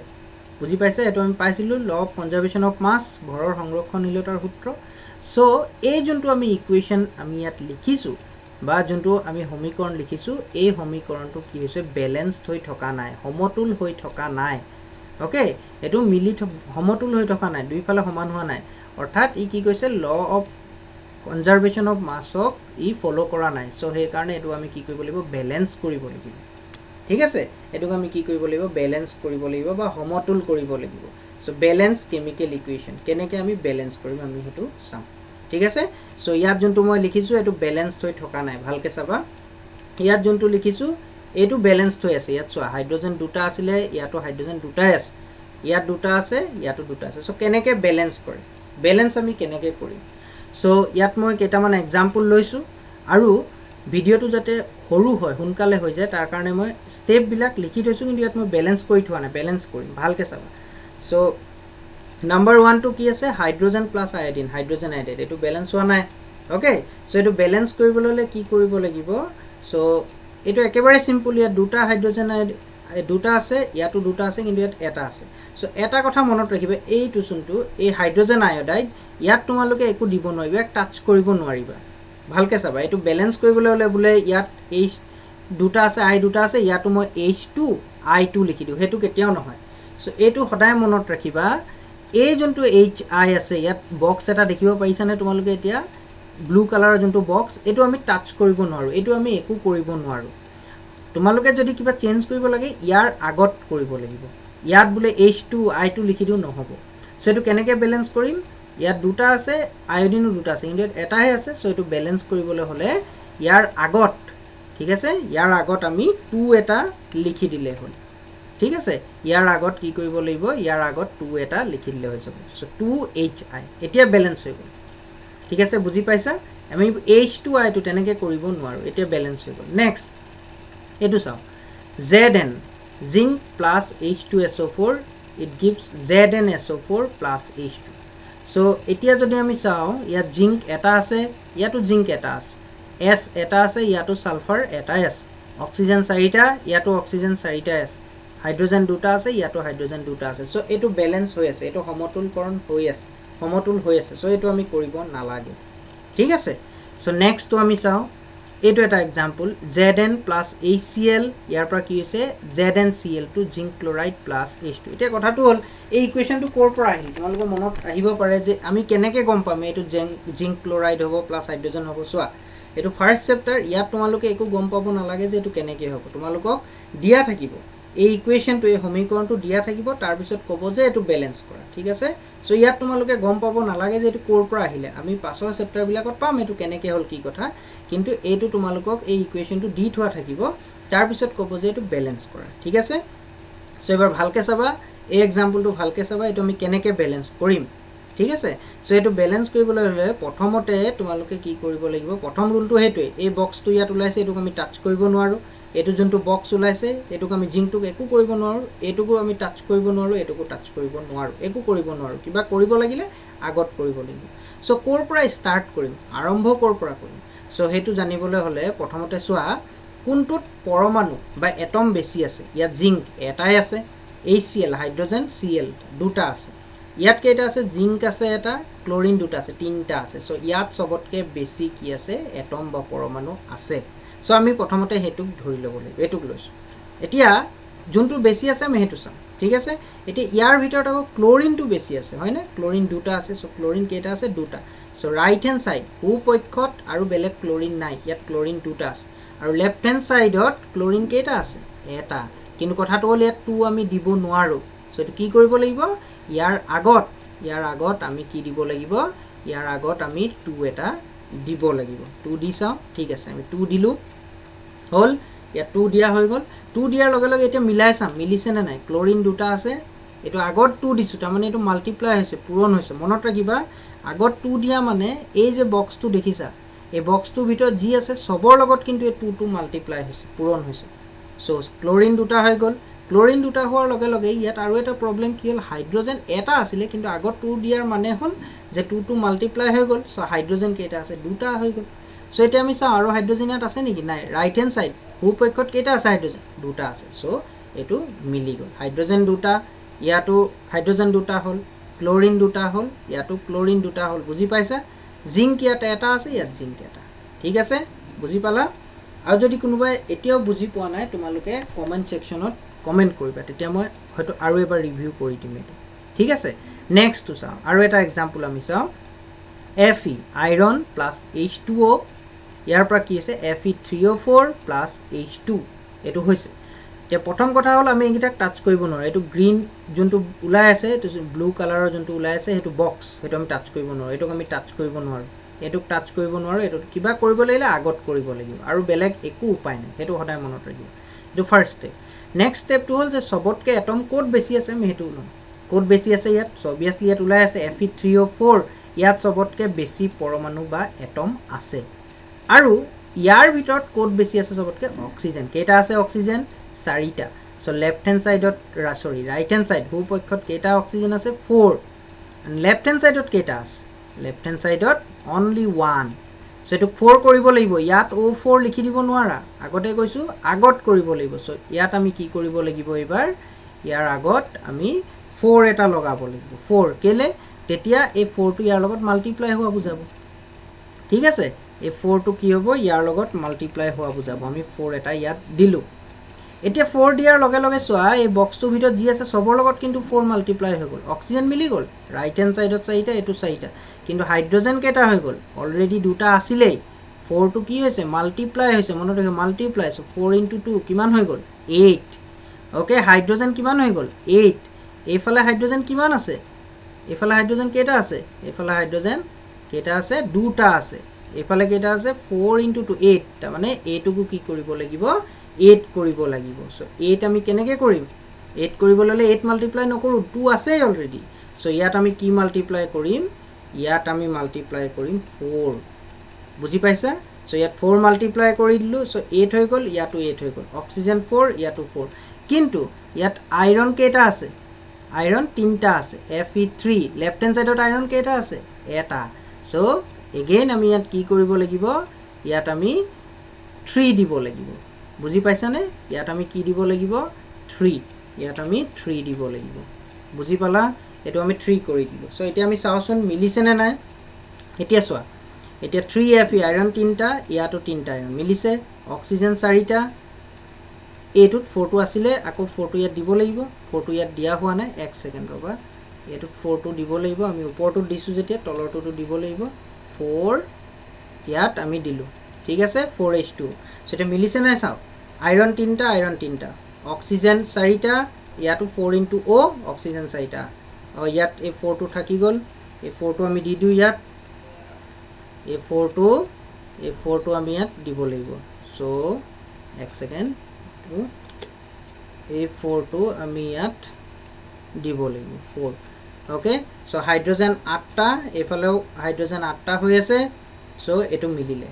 বুজি পাইছে এটো আমি পাইছিলো law of conservation of mass ভৰৰ সংৰক্ষণশীলতাৰ সূত্ৰ সো এই যোনটো আমি ইকুয়েশন আমি ইয়াত লিখিছো বা যোনটো আমি সমীকৰণ লিখিছোঁ এই সমীকৰণটো কি হৈছে বেলেন্সড হৈ থকা নাই সমতুল হৈ থকা নাই ওকে এটো মিলি সমতুল হৈ থকা নাই দুইফালে সমান হোৱা নাই অৰ্থাৎ ই কি কৈছে ল অফ কনজাৰভেশ্যন অফ মাছক ই ফলো কৰা নাই সো সেই কাৰণে এটো আমি কি কৰিব লাগিব বেলেন্স কৰিব লাগিব ঠিক আছে এটোক আমি কি কৰিব লাগিব বেলেন্স কৰিব লাগিব বা সমতুল কৰিব লাগিব সো বেলেন্স কেমিক্যাল ইকুয়েশন কেনেকৈ আমি বেলেন্স কৰিম আমি হেতু চাম ঠিক আছে সো ইয়াত যোনটো মই লিখিছো এটো বেলেন্সড হৈ থকা নাই ভালকে চাবা ইয়াত যোনটো লিখিছো এটো বেলেন্সড হৈ আছে ইয়াত চোৱা হাইড্ৰোজেন দুটা আছিলে ইয়াতো হাইড্ৰোজেন দুটাই আছে ইয়াত দুটা আছে ইয়াতো দুটা আছে সো কেনেকৈ বেলেন্স কৰে বেলেন্স আমি কেনেকৈ কৰিম সো ইয়াত মই কেইটামান এক্সাম্পল লৈছো আৰু ভিডিওটো যাতে সৰু হয় সোনকালে হৈ যায় তাৰ কাৰণে মই স্টেপ বিলাক লিখি থৈছো কিন্তু ইয়াত মই বেলেন্স কৰি থোৱা নাই বেলেন্স কৰিম ভালকে চাবা সো নাম্বাৰ 1 টো কি আছে hydrogen plus iodine hydrogen iodide এটো বেলেন্স হোৱা নাই ওকে সো এটো বেলেন্স কৰিবলৈ হলে কি কৰিব লাগিব সো এটো একেবাৰে সিম্পল ইয়াত দুটা হাইড্ৰোজেন দুটা আছে ইয়াতো দুটা আছে কিন্তু ইয়াত এটা আছে সো এটা কথা মনত ৰাখিবা এইটো চুনটো এই হাইড্ৰোজেন আয়োডাইড ইয়াত তোমালোকে একো দিব নোৱাৰিবা টাচ কৰিব নোৱাৰিবা ভালকে চাবা এটো বেলেন্স কৰিবলৈ হলে বুলে ইয়াত এই দুটা আছে আই দুটা আছে ইয়াতো মই H2 I2 লিখি দিও হেতু কেতিয়াও নহয় সো এটো সদায় মনত ৰাখিবা এই যোনটো HI আছে ইয়াত বক্স এটা দেখিব পাইছানে তোমালোকে এতিয়া ব্লু কালাৰৰ যোনটো বক্স এটো আমি টাচ কৰিব নোৱাৰো এটো আমি একো কৰিব নোৱাৰো তোমালোকে যদি কিবা চেঞ্জ কৰিব লাগে ইয়াৰ আগত কৰিব লাগিব ইয়াত বুলে H2 I2 লিখি দিও নহব সো এটো কেনেকৈ বেলেন্স কৰিম ইয়াত দুটা আছে আয়োডিনো দুটা আছে কিন্তু এটাহে আছে সো এটো বেলেন্স কৰিবলৈ হলে ইয়াৰ আগত ঠিক আছে ইয়াৰ আগত আমি 2 এটা লিখি দিলে হ'ল ঠিক আছে ইয়াৰ আগত কি কৰিব লাগিব ইয়াৰ আগত 2 এটা লিখি দিলে হৈ যাব সো 2HI এতিয়া বেলেন্স হৈ গল ঠিক আছে বুজি পাইছা আমি H2I টো তেনেকৈ কৰিব নোৱাৰো এতিয়া বেলেন্স হৈ গল নেক্সট এটো চাও Zn zinc plus H2SO4 it gives ZnSO4 plus H2 so এতিয়া যদি আমি চাও ইয়াত জিংক এটা আছে ইয়াতো জিংক এটা আছে S এটা আছে ইয়াতো সালফাৰ এটাই আছে অক্সিজেন চাৰিটা ইয়াতো অক্সিজেন চাৰিটা আছে হাইড্ৰোজেন দুটা আছে ইয়াতো হাইড্ৰোজেন দুটা আছে সো এটো বেলেন্স হৈ আছে এটো সমতুলকৰণ হৈ আছে সমতুল হৈ আছে সো এটো আমি কৰিব নালাগে ঠিক আছে সো নেক্সট তো আমি চাও এটো এটা एग्जांपल Zn plus HCl ইয়াৰ পৰা কি হৈছে ZnCl2 zinc chloride plus H2 এটা কথাটো হল এই ইকুয়েশনটো কোৰ পৰা আহিল তোমালোকৰ মনত আহিব পাৰে যে আমি কেনেকৈ গম পাম এটো জিংক ক্লোৰাইড হ'ব প্লাস হাইড্ৰোজেন হ'ব সোৱা এটো ফাৰ্স্ট চেপ্টাৰ ইয়াত তোমালোকে একো গম পাব নালাগে যে এটো কেনেকৈ হ'ব তোমালোকক দিয়া থাকিব এই ইকুয়েশনটো এই সমীকৰণটো দিয়া থাকিব তাৰ পিছত ক'ব যে এটো বেলেন্স কৰা ঠিক আছে সো ইয়াত তোমালোকে গম পাব নালাগে যে এটো কোৰ পৰা আহিলে আমি পাছৰ চেপ্টাৰ বিলাকত পাম এটো কেনেকৈ হল কি কথা কিন্তু এটো তোমালোকক এই ইকুয়েশনটো দি থোৱা থাকিব তাৰ পিছত ক'ব যে এটো বেলেন্স কৰা ঠিক আছে সো এবাৰ ভালকে চাবা এই एग्जांपलটো ভালকে চাবা এটো আমি কেনেকৈ বেলেন্স কৰিম ঠিক আছে সো এটো বেলেন্স কৰিবলৈ হলে প্ৰথমতে তোমালোকে কি কৰিব লাগিব প্ৰথম ৰুলটো হেতুই এই বক্সটো ইয়াত ওলাইছে এটোক আমি টাচ কৰিব নোৱাৰো এটো যোনটো বক্স ওলাইছে এটোক আমি জিংকটোক একো কৰিব নোৱাৰো এটোকো আমি টাচ কৰিব নোৱাৰো এটোকো টাচ কৰিব নোৱাৰো একো কৰিব নোৱাৰো কিবা কৰিব লাগিলে আগত কৰিব লাগিব সো কোৰ পৰা ষ্টাৰ্ট কৰিম আৰম্ভ কোৰ পৰা কৰিম সো হেতু জানিবলৈ হলে প্ৰথমতে সোৱা কোনটোত পৰমাণু বা এটম বেছি আছে ইয়াত জিংক এটাই আছে HCl হাইড্ৰোজেন Cl দুটা আছে ইয়াত কেইটা আছে জিংক আছে এটা ক্লোৰিন দুটা আছে তিনটা আছে সো ইয়াত সবতকে বেছি কি আছে এটম বা পৰমাণু আছে সো আমি প্ৰথমতে হেতুক ধৰি ল'ব লাগিব এটুক লৈছো এতিয়া যোনটো বেছি আছে আমি হেতু চাম ঠিক আছে এতিয়া ইয়াৰ ভিতৰত আকৌ ক্লোৰিনটো বেছি আছে হয় না ক্লোৰিন দুটা আছে সো ক্লোৰিন কেইটা আছে দুটা সো ৰাইট হ্যান্ড সাইড পক্ষত আৰু বেলেগ ক্লোৰিন নাই ইয়াত ক্লোৰিন দুটা আছে আৰু লেফট হ্যান্ড সাইডত ক্লোৰিন কেইটা আছে এটা কিন্তু কথাটো হল ইয়াত 2 আমি দিব নোৱাৰো সো এটো কি কৰিব লাগিব ইয়াৰ আগত আমি কি দিব লাগিব ইয়াৰ আগত আমি 2 এটা দিব লাগিব 2 দি চাও ঠিক আছে আমি 2 দিলু হল ইয়া 2 দিয়া হৈ গল 2 দিয়াৰ লগে লগে এটা মিলাই চাম মিলিছে না নাই ক্লোৰিন দুটা আছে এটো আগত 2 দিছো তাৰ মানে এটো মাল্টিপ্লাই হৈছে পূৰণ হৈছে মনত ৰাখিবা আগত 2 দিয়া মানে এই যে বক্সটো দেখিছা এই বক্সটোৰ ভিতৰত যি আছে সবৰ লগত কিন্তু এই 2 মাল্টিপ্লাই হৈছে পূৰণ হৈছে সো ক্লোৰিন দুটা হৈ গল ক্লোৰিন দুটা হোৱাৰ লগে লগে ইয়াত আৰু এটা প্ৰবলেম কি হল হাইড্ৰোজেন এটা আছিল কিন্তু আগত 2 দিয়াৰ মানে হল যে 2 মাল্টিপ্লাই হৈ গল সো হাইড্ৰোজেন কেইটা আছে দুটা হৈ গল সো এটা আমি চাও আৰু হাইড্ৰোজেন ইয়াত আছে নেকি নাই ৰাইট হ্যান্ড সাইড পক্ষত কেইটা আছে হাইড্ৰোজেন দুটা আছে সো এটো মিলি গল হাইড্ৰোজেন দুটা ইয়াতো হাইড্ৰোজেন দুটা হল ক্লোৰিন দুটা হল ইয়াতো ক্লোৰিন দুটা হল বুজি পাইছা জিংক ইয়াত এটা আছে ইয়াত জিংক এটা ঠিক আছে বুজি পালা আৰু যদি কোনোবাই এতিয়াও বুজি পোৱা নাই তোমালোকে কমেন্ট সেকশনত কমেন্ট কৰিবা তেতিয়া মই হয়তো আৰু এবাৰ ৰিভিউ কৰি দিম এটো ঠিক আছে নেক্সট টু চাও আৰু এটা एग्जांपल আমি চাও Fe iron plus H2O ইয়াৰ পৰা কি আছে Fe3O4 plus H2 এটো হৈছে তে প্ৰথম কথা হল আমি একিটা টাচ কৰিব নোৱাৰো এটো গ্ৰীন যোনটো উলাই আছে এটো ব্লু কালাৰৰ যোনটো উলাই আছে হেতু বক্স হেতু আমি টাচ কৰিব নোৱাৰো এটোক আমি টাচ কৰিব নোৱাৰো এটোক টাচ কৰিব নোৱাৰো এটো কিবা কৰিব লাগিলে আগত কৰিব লাগিব আৰু বেলেগ একো উপায় নাই হেতু সদায় মনত ৰাখিব এটো first step next step two হল যে সবতকে এটম কোড বেছি আছে আমি হেতু লম কোড বেছি আছে ইয়াত অবিয়াসলি ইয়াত উলাই আছে Fe3O4 ইয়াত সবতকে বেছি পৰমাণু বা এটম আছে আৰু ইয়াৰ ভিতৰত কোড বেছি আছে সবতকে অক্সিজেন কেটা আছে অক্সিজেন 4টা সো লেফট হ্যান্ড সাইডত সরি রাইট হ্যান্ড সাইড হু পক্ষত কেটা অক্সিজেন আছে 4 and লেফট হ্যান্ড সাইডত কেটা আছে লেফট হ্যান্ড সাইডত only 1 সো এটো 4 কৰিব লাগিব ইয়াত O4 লিখি দিব নোৱাৰা আগতে কৈছো আগত কৰিব লাগিব সো ইয়াত আমি কি কৰিব লাগিব এবাৰ ইয়াৰ আগত আমি 4 এটা লগাব লাগিব 4 কেলে তেতিয়া এই 4 টো ইয়াৰ লগত মাল্টিপ্লাই হোৱা বুজাব ঠিক আছে এই 4 টো কি হ'ব ইয়াৰ লগত মাল্টিপ্লাই হোৱা বুজাব আমি 4 এটা ইয়াত দিলো এতিয়া 4 দিয়াৰ লগে লগে সোৱা এই বক্সটোৰ ভিতৰত যি আছে সবৰ লগত কিন্তু 4 মাল্টিপ্লাই হৈ গল অক্সিজেন মিলি গল ৰাইট হ্যান্ড সাইডত 4টা এটো 4টা কিন্তু হাইড্ৰোজেন কেটা হৈ গল অলৰেডি দুটা আছিলেই 4 টো কি হৈছে মাল্টিপ্লাই হৈছে মনত ৰাখিব মাল্টিপ্লাই সো 4 * 2 কিমান হৈ গল 8 ওকে হাইড্ৰোজেন কিমান হৈ গল 8 এইফালে হাইড্ৰোজেন কিমান আছে এইফালে হাইড্ৰোজেন কেটা আছে এইফালে হাইড্ৰোজেন কেটা আছে দুটা আছে এইফালে কেটা আছে 4 * 2 8 তা মানে এটুকু কি কৰিব লাগিব 8 কৰিব লাগিব সো 8 আমি কেনেকে কৰিম 8 কৰিব ললে 8 মাল্টিপ্লাই নকৰো 2 আছে অলৰেডি সো ইয়াত আমি কি মাল্টিপ্লাই কৰিম ইয়াত আমি মাল্টিপ্লাই কৰিম 4 বুজি পাইছা সো ইয়াত 4 মাল্টিপ্লাই কৰি দিলো সো 8 হৈ গল ইয়াতো 8 হৈ গল অক্সিজেন 4 ইয়াতো 4 কিন্তু ইয়াত আয়ৰন কেটা আছে আয়ৰন 3টা আছে Fe3 লেফট হ্যান্ড সাইডত আয়ৰন কেটা আছে এটা সো এগেইন আমি ইয়াত কি কৰিব লাগিব ইয়াত আমি 3 দিব লাগিব বুজি পাইছা নে ইয়াত আমি কি দিব লাগিব 3 ইয়াত আমি 3 দিব লাগিব বুজি পালা এটো আমি 3 কৰি দিলো সো এতিয়া আমি চাওচোন মিলিছে নে নাই এতিয়া সোৱা এতিয়া 3Fe আয়ৰন 3টা ইয়াতো 3টা আয়ৰন মিলিছে অক্সিজেন 4টা এটুত 4 টো আছিলে আকৌ 4 টো ইয়াত দিব লাগিব 4 টো ইয়াত দিয়া হোৱা নাই 1 সেকেন্ড ৰবা এটুত 4 টো দিব লাগিব আমি ওপৰটো দিছো যেতিয়া তলৰটো দিব লাগিব 4 ইয়াত আমি দিলো ঠিক আছে 4H2 সেটা মিলিছে নাই চাও আয়ৰন 3টা অক্সিজেন 4টা ইয়াতো 4 * O অক্সিজেন 4টা আৰু ইয়াত এই 4 টো থাকি গল এই 4 টো আমি দি দিও ইয়াত এই 4 টো আমি ইয়াত দিব লাগিব সো 1 সেকেন্ড এই 4 টো আমি ইয়াত দিব লাগিব 4 ওকে সো হাইড্ৰোজেন 8টা এফালেও হাইড্ৰোজেন 8টা হৈ আছে সো এটো মিলিলে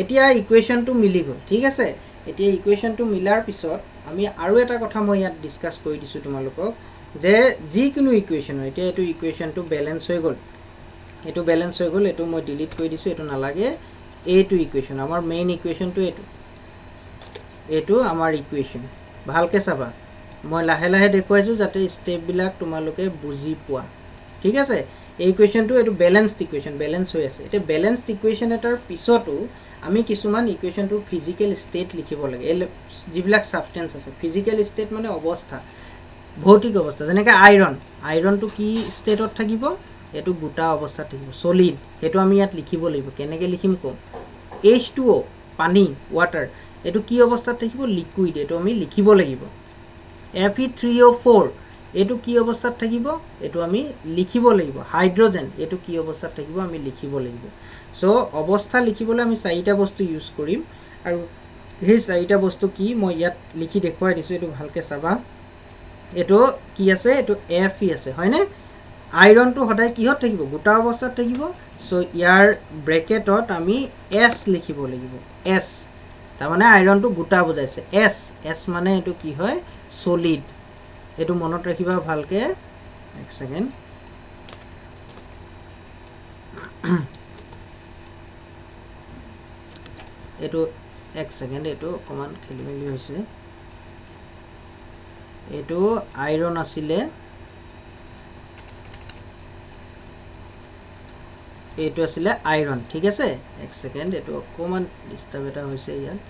এতিয়া ইকুৱেচনটো মিলি গল ঠিক আছে এতিয়া ইকুৱেচনটো মিলাৰ পিছত আমি আৰু এটা কথা মই ইয়াত ডিসকাস কৰি দিছো তোমালোকক যে যি কোনো ইকুৱেচন এতিয়া এটো ইকুৱেচনটো ব্যালেন্স হৈ গল এটো মই ডিলিট কৰি দিছো এটো নালাগে এটো ইকুৱেচন আমাৰ মেইন ইকুৱেচনটো এটো আমাৰ ইকুৱেচন ভালকে চাবা মই লাহে লাহে দেখুৱাইছো যাতে স্টেপ বিলাক তোমালোকে বুজি পোৱা ঠিক আছে এই ইকুৱেচনটো এটো ব্যালেন্সড ইকুৱেচন ব্যালেন্স হৈ আছে এটা ব্যালেন্সড ইকুৱেচন এটাৰ পিছতো আমি কিছুমান ইকুৱেচনটো ফিজিক্যাল ষ্টেট লিখিব লাগে যিবিলাক সাবস্টেন্স আছে ফিজিক্যাল ষ্টেট মানে অৱস্থা ভৌতিক অৱস্থা যেনেকৈ আয়ৰনটো কি ষ্টেটত থাকিব এটো গোটা অৱস্থাত থাকিব সলিড এটো আমি ইয়াত লিখিব লাগিব কেনেকৈ লিখিম কম H2O পানী ওয়াটাৰ এটো কি অৱস্থাত থাকিব লিকুইড এটো আমি লিখিব লাগিব Fe3O4 এটো কি অৱস্থাত থাকিব এটো আমি লিখিব লাগিব হাইড্ৰোজেন এটো কি অৱস্থাত থাকিব আমি লিখিব লাগিব সো অৱস্থা লিখিবলৈ আমি চাৰিটা বস্তু ইউজ কৰিম আৰু এই চাৰিটা বস্তু কি মই ইয়াত লিখি দেখুৱাই দিছো এটো ভালকে চাবা এটো কি আছে এটো Fe আছে হয়নে আয়ৰনটো সদায় কিহত থাকিব গোটা অৱস্থাত থাকিব সো ইয়াৰ ব্ৰেকেটত আমি S লিখিব লাগিব S তাৰ মানে আয়ৰনটো গোটা বুজাইছে S মানে এটো কি হয় সলিড এটো মনত ৰাখিবা ভালকে 1 সেকেন্ড এটো 1 সেকেন্ড এটো অকমান খেলিমেলি হৈছে এটো আয়ৰন আছিলে এইটো আছিলে আইৰণ ঠিক আছে এক সেকেন্ড এটো অকমান ডিস্টার্ব এটা হৈছে ইয়াত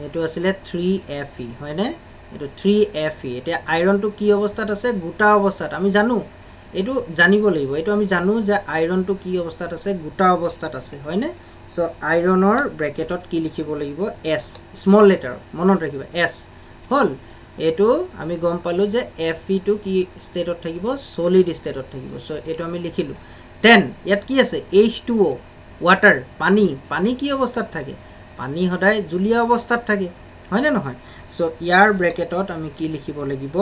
এইটো আছিলে 3Fe হয়নে এইটো 3Fe এতিয়া আইৰণটো কি অৱস্থাত আছে গোটা অৱস্থাত আমি জানো এইটো জানিব লাগিব এইটো আমি জানো যে আইৰণটো কি অৱস্থাত আছে গোটা অৱস্থাত আছে হয়নে সো আইৰণৰ ব্ৰেকেটত কি লিখিব লাগিব S স্মল লেটাৰ মনত ৰাখিব S হল এইটো আমি গম পালো যে Fe টো কি ষ্টেটত থাকিব সলিড ষ্টেটত থাকিব সো এইটো আমি লিখিলো দেন ইয়াত কি আছে H2O ওয়াটাৰ পানী কি অৱস্থাত থাকে পানী সদায় জুলীয়া অৱস্থাত থাকে হয় না নহয় সো ইয়াৰ ব্ৰেকেটত আমি কি লিখিব লাগিব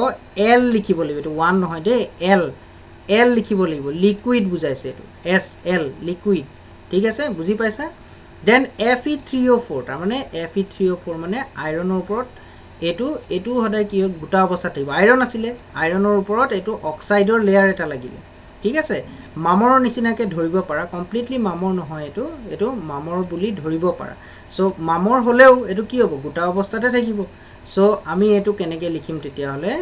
L লিখিব লাগিব এটো 1 নহয় দে L লিখিব লাগিব লিকুইড বুজাইছে এটো SL লিকুইড ঠিক আছে বুজি পাইছা দেন Fe3O4 তাৰ মানে Fe3O4 মানে আইৰণৰ ওপৰত এটো সদায় কি গোটা অৱস্থাত থাকিব আইৰণ আছিল আইৰণৰ ওপৰত এটো অক্সাইডৰ লেয়াৰ এটা লাগিলে ঠিক আছে মামৰৰ নিচিনাকে ধৰিব পাৰা কমপ্লিটলি মামৰ নহয় এটো মামৰ বুলি ধৰিব পাৰা সো মামৰ হলেও এটো কি হ'ব গোটা অৱস্থাতে থাকিব সো আমি এটো কেনেকে লিখিম তেতিয়া হলে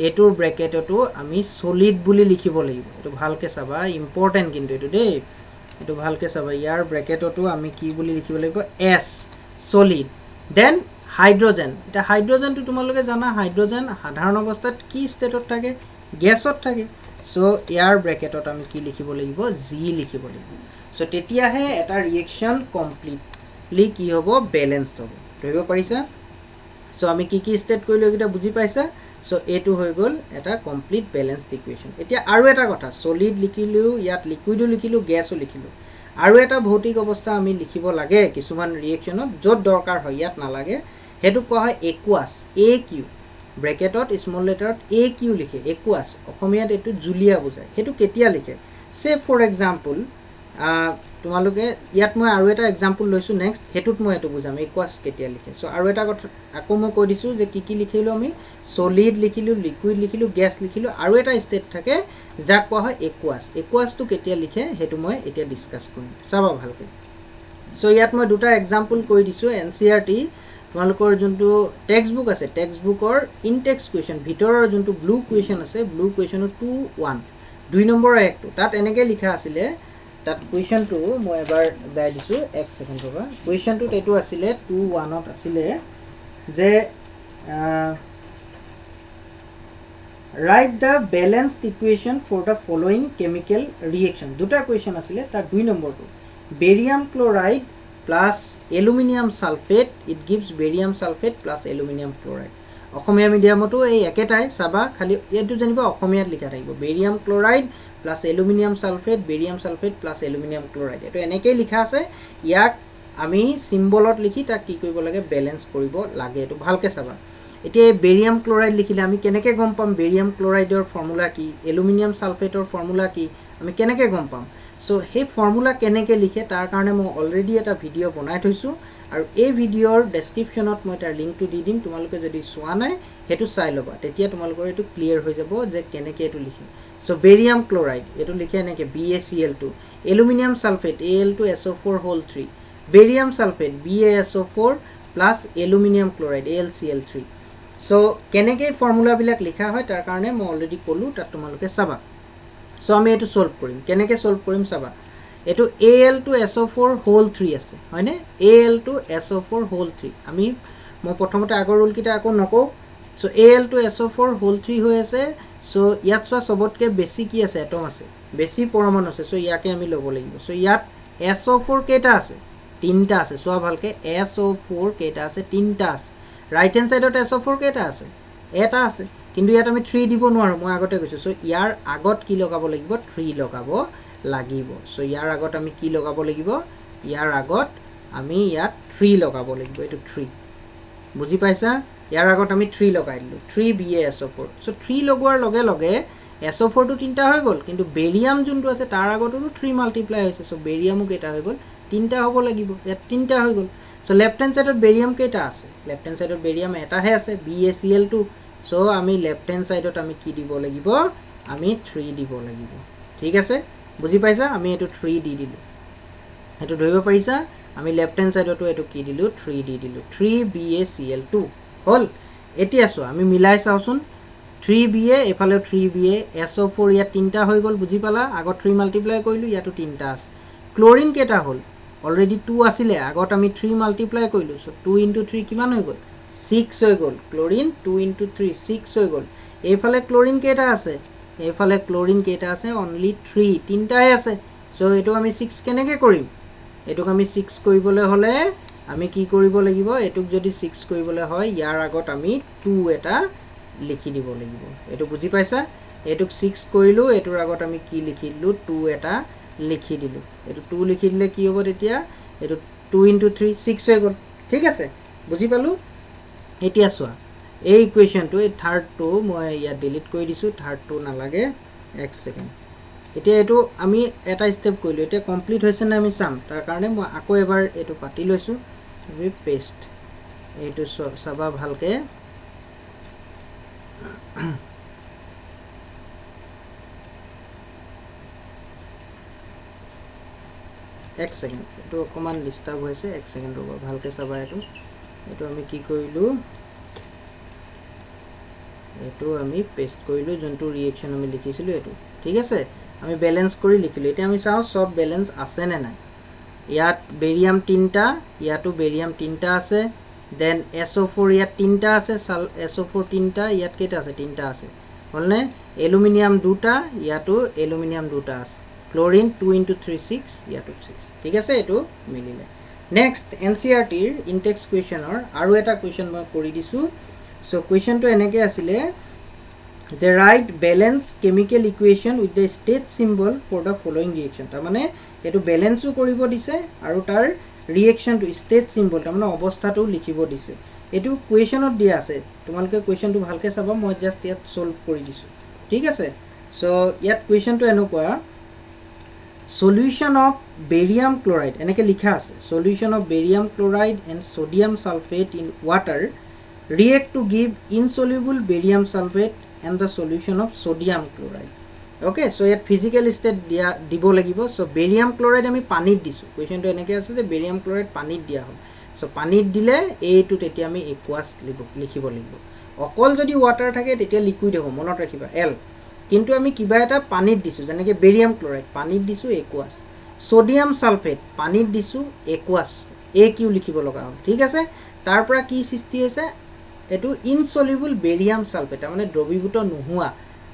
এটোৰ ব্ৰেকেটটো আমি সলিড বুলি লিখিব লাগিব এটো ভালকে চাবা ইম্পৰ্টেন্ট কিন্তু এটো দেই এটো ভালকে চাবা ইয়াৰ ব্ৰেকেটটো আমি কি বুলি লিখিব লাগিব S সলিড দেন হাইড্ৰোজেন এটা হাইড্ৰোজেনটো তোমালোকে জানা হাইড্ৰোজেন সাধাৰণ অৱস্থাত কি ষ্টেটত থাকে গ্যাসত থাকে সো ইয়াৰ ব্ৰেকেটত আমি কি লিখিব লাগিব G লিখিব লাগিব সো তেতিয়াহে এটা ৰিএকচন কমপ্লিটলি কি হ'ব ব্যালেন্সড হ'ব ধৰিব পাৰিছা সো আমি কি ষ্টেট কৰিলো এটা বুজি পাইছা সো এটো হৈ গল এটা কমপ্লিট ব্যালেন্সড ইকুয়েশন এতিয়া আৰু এটা কথা সলিড লিখিলো ইয়াত লিকুইডো লিখিলো গ্যাসও লিখিলো আৰু এটা ভৌতিক অৱস্থা আমি লিখিব লাগে কিছুমান ৰিএকচনত যত দৰকাৰ হয় ইয়াত নালাগে হেতু কোৱা হয় একুয়াস AQ ব্ৰেকেটত স্মল লেটাৰত AQ লিখে একুয়াস অসমীয়াত এটো জুলিয়া বুজায় হেতু কেতিয়া লিখে সে ফৰ এক্সাম্পল তোমালোকে ইয়াত মই আৰু এটা এক্সাম্পল লৈছো নেক্সট হেতুত মই এটো বুজাম একুয়াস কেতিয়া লিখে সো আৰু এটা কথা আকৌ মই কৈ দিছো যে কি লিখিলো আমি সলিড লিখিলো লিকুইড লিখিলো গ্যাস লিখিলো আৰু এটা ষ্টেট থাকে যাক কোৱা হয় একুয়াসটো কেতিয়া লিখে হেতু মই এতিয়া ডিসকাস কৰিম চাবা ভালকৈ সো ইয়াত মই দুটা এক্সাম্পল কৈ দিছো NCERT তোমালোকৰ যোনটো টেক্সট বুক আছে টেক্সট বুকৰ ইনটেক্সট কোৱেশ্চন ভিতৰৰ যোনটো ব্লু কোৱেশ্চন আছে ব্লু কোৱেশ্চনৰ 2-1 2 নম্বৰ একটো তাত এনেকে লিখা আছিল তাত কোৱেশ্চনটো মই এবাৰ দাই দিছো এক সেকেন্ড ৰবা কোৱেশ্চনটো এটো আছিল 2-1 ত আছিল যে write the balanced equation for the following chemical reaction দুটা কোৱেশ্চন আছিল তাৰ 2 নম্বৰটো barium chloride plus aluminum sulfate it gives barium sulfate plus aluminum chloride অসমীয়া মিডিয়ামটো এই একেটাই সাবা খালি এটো জানিবা অসমীয়াত লিখা থাকিব barium chloride plus aluminum sulfate plus aluminum chloride এটো এনেকৈ লিখা আছে ইয়াক আমি সিম্বলত লিখি তা কি কৰিব লাগে ব্যালেন্স কৰিব লাগে এটো ভালকে চাবা এতিয়া barium chloride লিখিলে আমি কেনেকৈ গম পাম barium chlorideৰ ফৰ্মুলা কি aluminum sulfateৰ ফৰ্মুলা কি আমি কেনেকৈ গম পাম সো হে ফৰ্মুলা কেনেকৈ লিখে তাৰ কাৰণে মই অলৰেডি এটা ভিডিও বনাই থৈছো আৰু এই ভিডিওৰ ডেসক্ৰিপচনত মই তাৰ লিংকটো দি দিম তোমালোকে যদি চোৱা নাই হেতু চাই লবা তেতিয়া তোমালোকৰ এটো ক্লিয়াৰ হৈ যাব যে কেনেকৈ এটো লিখে সো barium chloride এটো লিখে এনেকৈ BaCl2 aluminum sulfate Al2SO4 3 barium sulfate BaSO4 plus aluminum chloride AlCl3 so কেনেকৈ ফৰ্মুলা বিলাক লিখা হয় তাৰ কাৰণে মই অলৰেডি কলো তাত তোমালোকে চাবা সো আমি এটো সলভ কৰিম কেনেকৈ সলভ কৰিম চাবা এটো Al2SO4 3 আছে হয়নে Al2SO4 3 আমি মই প্ৰথমতে আগৰ ৰুল কিটা আকৌ নকও সো Al2SO4 3 হৈ আছে সো ইয়াত সবতকে বেছি কি আছে এটম আছে বেছি পৰমাণু আছে সো ইয়াকে আমি লব লাগিব সো ইয়াত SO4 কেটা আছে তিনটা আছে সো ভালকে SO4 কেটা আছে তিনটা আছে রাইট হ্যান্ড সাইডত SO4 কেটা আছে এটা আছে কিন্তু ইয়াত আমি 3 দিব নোৱাৰো মই আগতে কৈছো সো ইয়াৰ আগত কি লগাব লাগিব 3 লগাব লাগিব সো ইয়াৰ আগত আমি কি লগাব লাগিব ইয়াৰ আগত আমি ইয়াত 3 লগাব লাগিব এটো 3 বুজি পাইছা ইয়াৰ আগত আমি 3 লগাই দিলো 3 BaSO4 সো 3 লগোৱাৰ লগে লগে SO4 টো তিনটা হৈ গল কিন্তু বেৰিয়াম যোনটো আছে তাৰ আগতো 3 মাল্টিপ্লাই হৈছে সো বেৰিয়ামো কেটা হৈ গল তিনটা হ'ব লাগিব ইয়াত তিনটা হৈ গল সো লেফট হ্যান্ড সাইডত বেৰিয়াম কেটা আছে লেফট হ্যান্ড সাইডত বেৰিয়াম এটাহে আছে BaCl2 সো আমি লেফট হ্যান্ড সাইডত আমি কি দিব লাগিব আমি 3 দিব লাগিব ঠিক আছে বুজি পাইছা আমি এটো 3 দি দিলো এটো ধৰিব পাৰিছা আমি লেফট হ্যান্ড সাইডতো এটো কি দিলো 3 দি দিলো 3 BaCl2 হল এতিয়া সো আমি মিলাই চাওচোন 3Ba এফালে 3Ba SO4 ইয়াত তিনটা হৈ গল বুজি পালা আগত 3 মাল্টিপ্লাই কৰিলো ইয়াতো তিনটা আছে ক্লোৰিন কেইটা হ'ল অলৰেডি 2 আছিলে আগত আমি 3 মাল্টিপ্লাই কৰিলোঁ সো 2 * 3 কিমান হৈ গ'ল 6 হৈ গ'ল ক্লোৰিন 2 * 3 6 হৈ গ'ল এইফালে ক্লোৰিন কেইটা আছে এইফালে ক্লোৰিন কেইটা আছে অনলি 3 তিনটাই আছে সো এটো আমি 6 কেনেকৈ কৰিম এটোক আমি 6 কৰিবলৈ হলে আমি কি কৰিব লাগিব এটোক যদি 6 কৰিবলৈ হয় ইয়াৰ আগত আমি 2 এটা লিখি দিব লাগিব এটো বুজি পাইছা এটোক 6 কৰিলো এটোৰ আগত আমি কি লিখিলো 2 এটা লিখি দিলো এটো 2 লিখি দিলে কি হ'ব তেতিয়া এটো 2 * 3 6 হৈ গ'ল ঠিক আছে বুজি পালো এতিয়া চোৱা এই ইকুৱেশনটো এই থাৰ্ডটো মই ইয়া ডিলিট কৰি দিছো থাৰ্ডটো নালাগে এক সেকেন্ড এতিয়া এটো আমি এটা স্টেপ কৰিলো এতিয়া কমপ্লিট হৈছে না আমি চাম তাৰ কাৰণে মই আকৌ এবাৰ এটো পাতি লৈছো আমি পেস্ট এটো সবা ভালকে এক সেকেন্ড এটো অকমান ডিস্টার্ব হৈছে এক সেকেন্ড ৰব ভালকে চাবা এটো আমি কি কৰিলো এটো আমি পেস্ট কৰিলো যোনটো ৰিঅ্যাকশন আমি লিখিছিলো এটো ঠিক আছে আমি ব্যালেন্স কৰি লিখিলো এতিয়া আমি চাও সব ব্যালেন্স আছে নে নাই ইয়াত বেৰিয়াম 3টা ইয়াতো বেৰিয়াম 3টা আছে দেন SO4 ইয়াত 3টা আছে SO4 3টা ইয়াত কেইটা আছে 3টা আছে হলনে এলুমিনিয়াম 2টা ইয়াতো এলুমিনিয়াম 2টা আছে ক্লোৰিন 2 * 3 6 ইয়াতো 6 ঠিক আছে এটো মিলিলে নেক্সট NCERT ৰ ইনটেক্স কুৱেশ্যনৰ আৰু এটা কুৱেশ্যন মই কৰি দিছো সো কুৱেশ্যনটো এনেকৈ আছিলে যে right balance chemical equation with the state symbol for the following reaction তার মানে এটো ব্যালেন্সও কৰিব দিছে আৰু তাৰ ৰিঅ্যাকশন টু স্টেট সিম্বল তাৰ মানে অৱস্থাটো লিখিব দিছে এটো কুৱেশ্যনত দিয়া আছে তোমালকে কুৱেশ্যনটো ভালকে চাবা মই জাস্ট ইয়াত সলভ কৰি দিছো ঠিক আছে সো ইয়াত কুৱেশ্যনটো এনেকুৱা solution of barium chloride এনেকে লিখা আছে solution of barium chloride and sodium sulfate in water react to give insoluble barium sulfate and the solution of sodium chloride okay so yet physical state dia dibo lagibo so barium chloride ami panit disu question to eneke ase je barium chloride panit dia hol so panit dile a to tetia ami aqueous likhibo lagibo okol jodi water thake tetia liquid hobo monot rakhiba l কিন্তু আমি কিবা এটা পানীত দিছো যেনেকে barium chloride পানীত দিছো aqueous sodium sulphate পানীত দিছো aqueous AQ লিখিব লগা হ'ল ঠিক আছে তাৰ পৰা কি সৃষ্টি হৈছে এটো ইনসলিবল বেৰিয়াম সালফেট মানে দ্ৰবীভূত নোহোৱা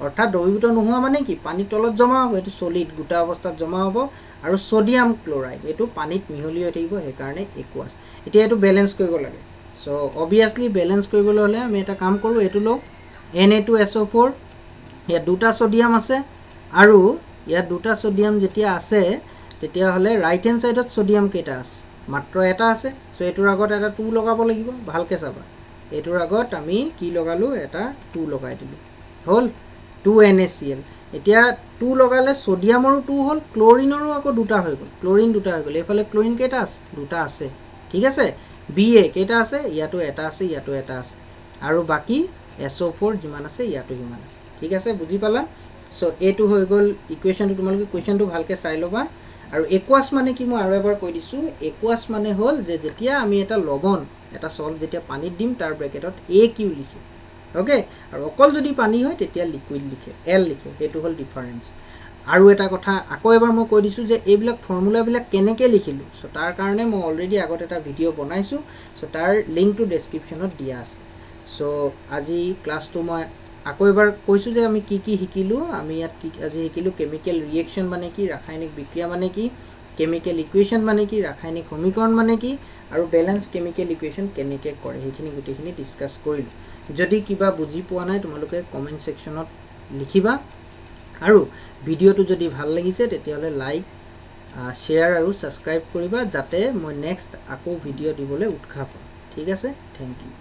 অৰ্থাৎ দ্ৰবীভূত নোহোৱা মানে কি পানী তলত জমা হ'ব এটো সলিড গোটা অৱস্থাত জমা হ'ব আৰু সোডিয়াম ক্লোৰাইড এটো পানীত মিহলি হৈ থাকিব সেই কাৰণে aqueous এতিয়া এটো ব্যালেন্স কৰিব লাগে সো অবিয়াসলি ব্যালেন্স কৰিবলৈ হলে আমি এটা কাম কৰো এটো লো Na2SO4 ইয়াত দুটা সোডিয়াম আছে আৰু ইয়াত দুটা সোডিয়াম যেতিয়া আছে তেতিয়া হলে ৰাইট হ্যান্ড সাইডত সোডিয়াম কেটা আছে মাত্ৰ এটা আছে সো এটোৰ আগত এটা 2 লগাব লাগিব ভালকে চাবা এটোৰ আগত আমি কি লগালো এটা 2 লগাই দিলো হল 2NaCl এতিয়া 2 লগালে সোডিয়ামৰো 2 হল ক্লোৰিনৰো আকৌ দুটা হৈ গল ক্লোৰিন দুটা হৈ গল এফালে ক্লোৰিন কেটা আছে দুটা আছে ঠিক আছে Ba কেটা আছে ইয়াতো এটা আছে ইয়াতো এটা আছে আৰু বাকি SO4 যিমান আছে ইয়াতো যিমান আছে ঠিক আছে বুজি পালা সো এটো হৈ গল ইকুৱেশনটো তোমালোকে কোৱেশ্চনটো ভালকে চাই লবা আৰু aqueous মানে কি মই আৰু এবাৰ কৈ দিছো aqueous মানে হল যে যেতিয়া আমি এটা লবণ এটা সল্ট যেতিয়া পানীত দিম তাৰ ব্ৰেকেটত AQ লিখি ওকে আৰু অকল যদি পানী হয় তেতিয়া লিকুইড লিখে L লিখে এটো হল ডিফাৰেন্স আৰু এটা কথা আকৌ এবাৰ মই কৈ দিছো যে এইবিলাক ফৰ্মুলা বিলাক কেনেকৈ লিখিলো সো তাৰ কাৰণে মই অলৰেডি আগত এটা ভিডিও বনাইছো সো তাৰ লিংকটো ডেসক্ৰিপচনত দিয়া আছে সো আজি ক্লাসটো মই আকৌ এবাৰ কৈছো যে আমি কি কি শিকিলো আমি ইয়াত কি আজি শিকিলো কেমিক্যাল ৰিঅ্যাকশন মানে কি ৰাসায়নিক বিক্ৰিয়া মানে কি কেমিক্যাল ইকুয়েশন মানে কি ৰাসায়নিক সমীকৰণ মানে কি আৰু ব্যালেন্স কেমিক্যাল ইকুয়েশন কেনেকৈ কৰে হেখিনি গুটেখিনি ডিসকাস কৰিলো যদি কিবা বুজি পোৱা নাই তোমালোকে কমেন্ট সেকশনত লিখিবা আৰু ভিডিওটো যদি ভাল লাগিছে তেতিয়াহলে লাইক শেয়াৰ আৰু সাবস্ক্ৰাইব কৰিবা যাতে মই নেক্সট আকৌ ভিডিও দিবলৈ উৎসাহ পাওঁ ঠিক আছে থ্যাংক ইউ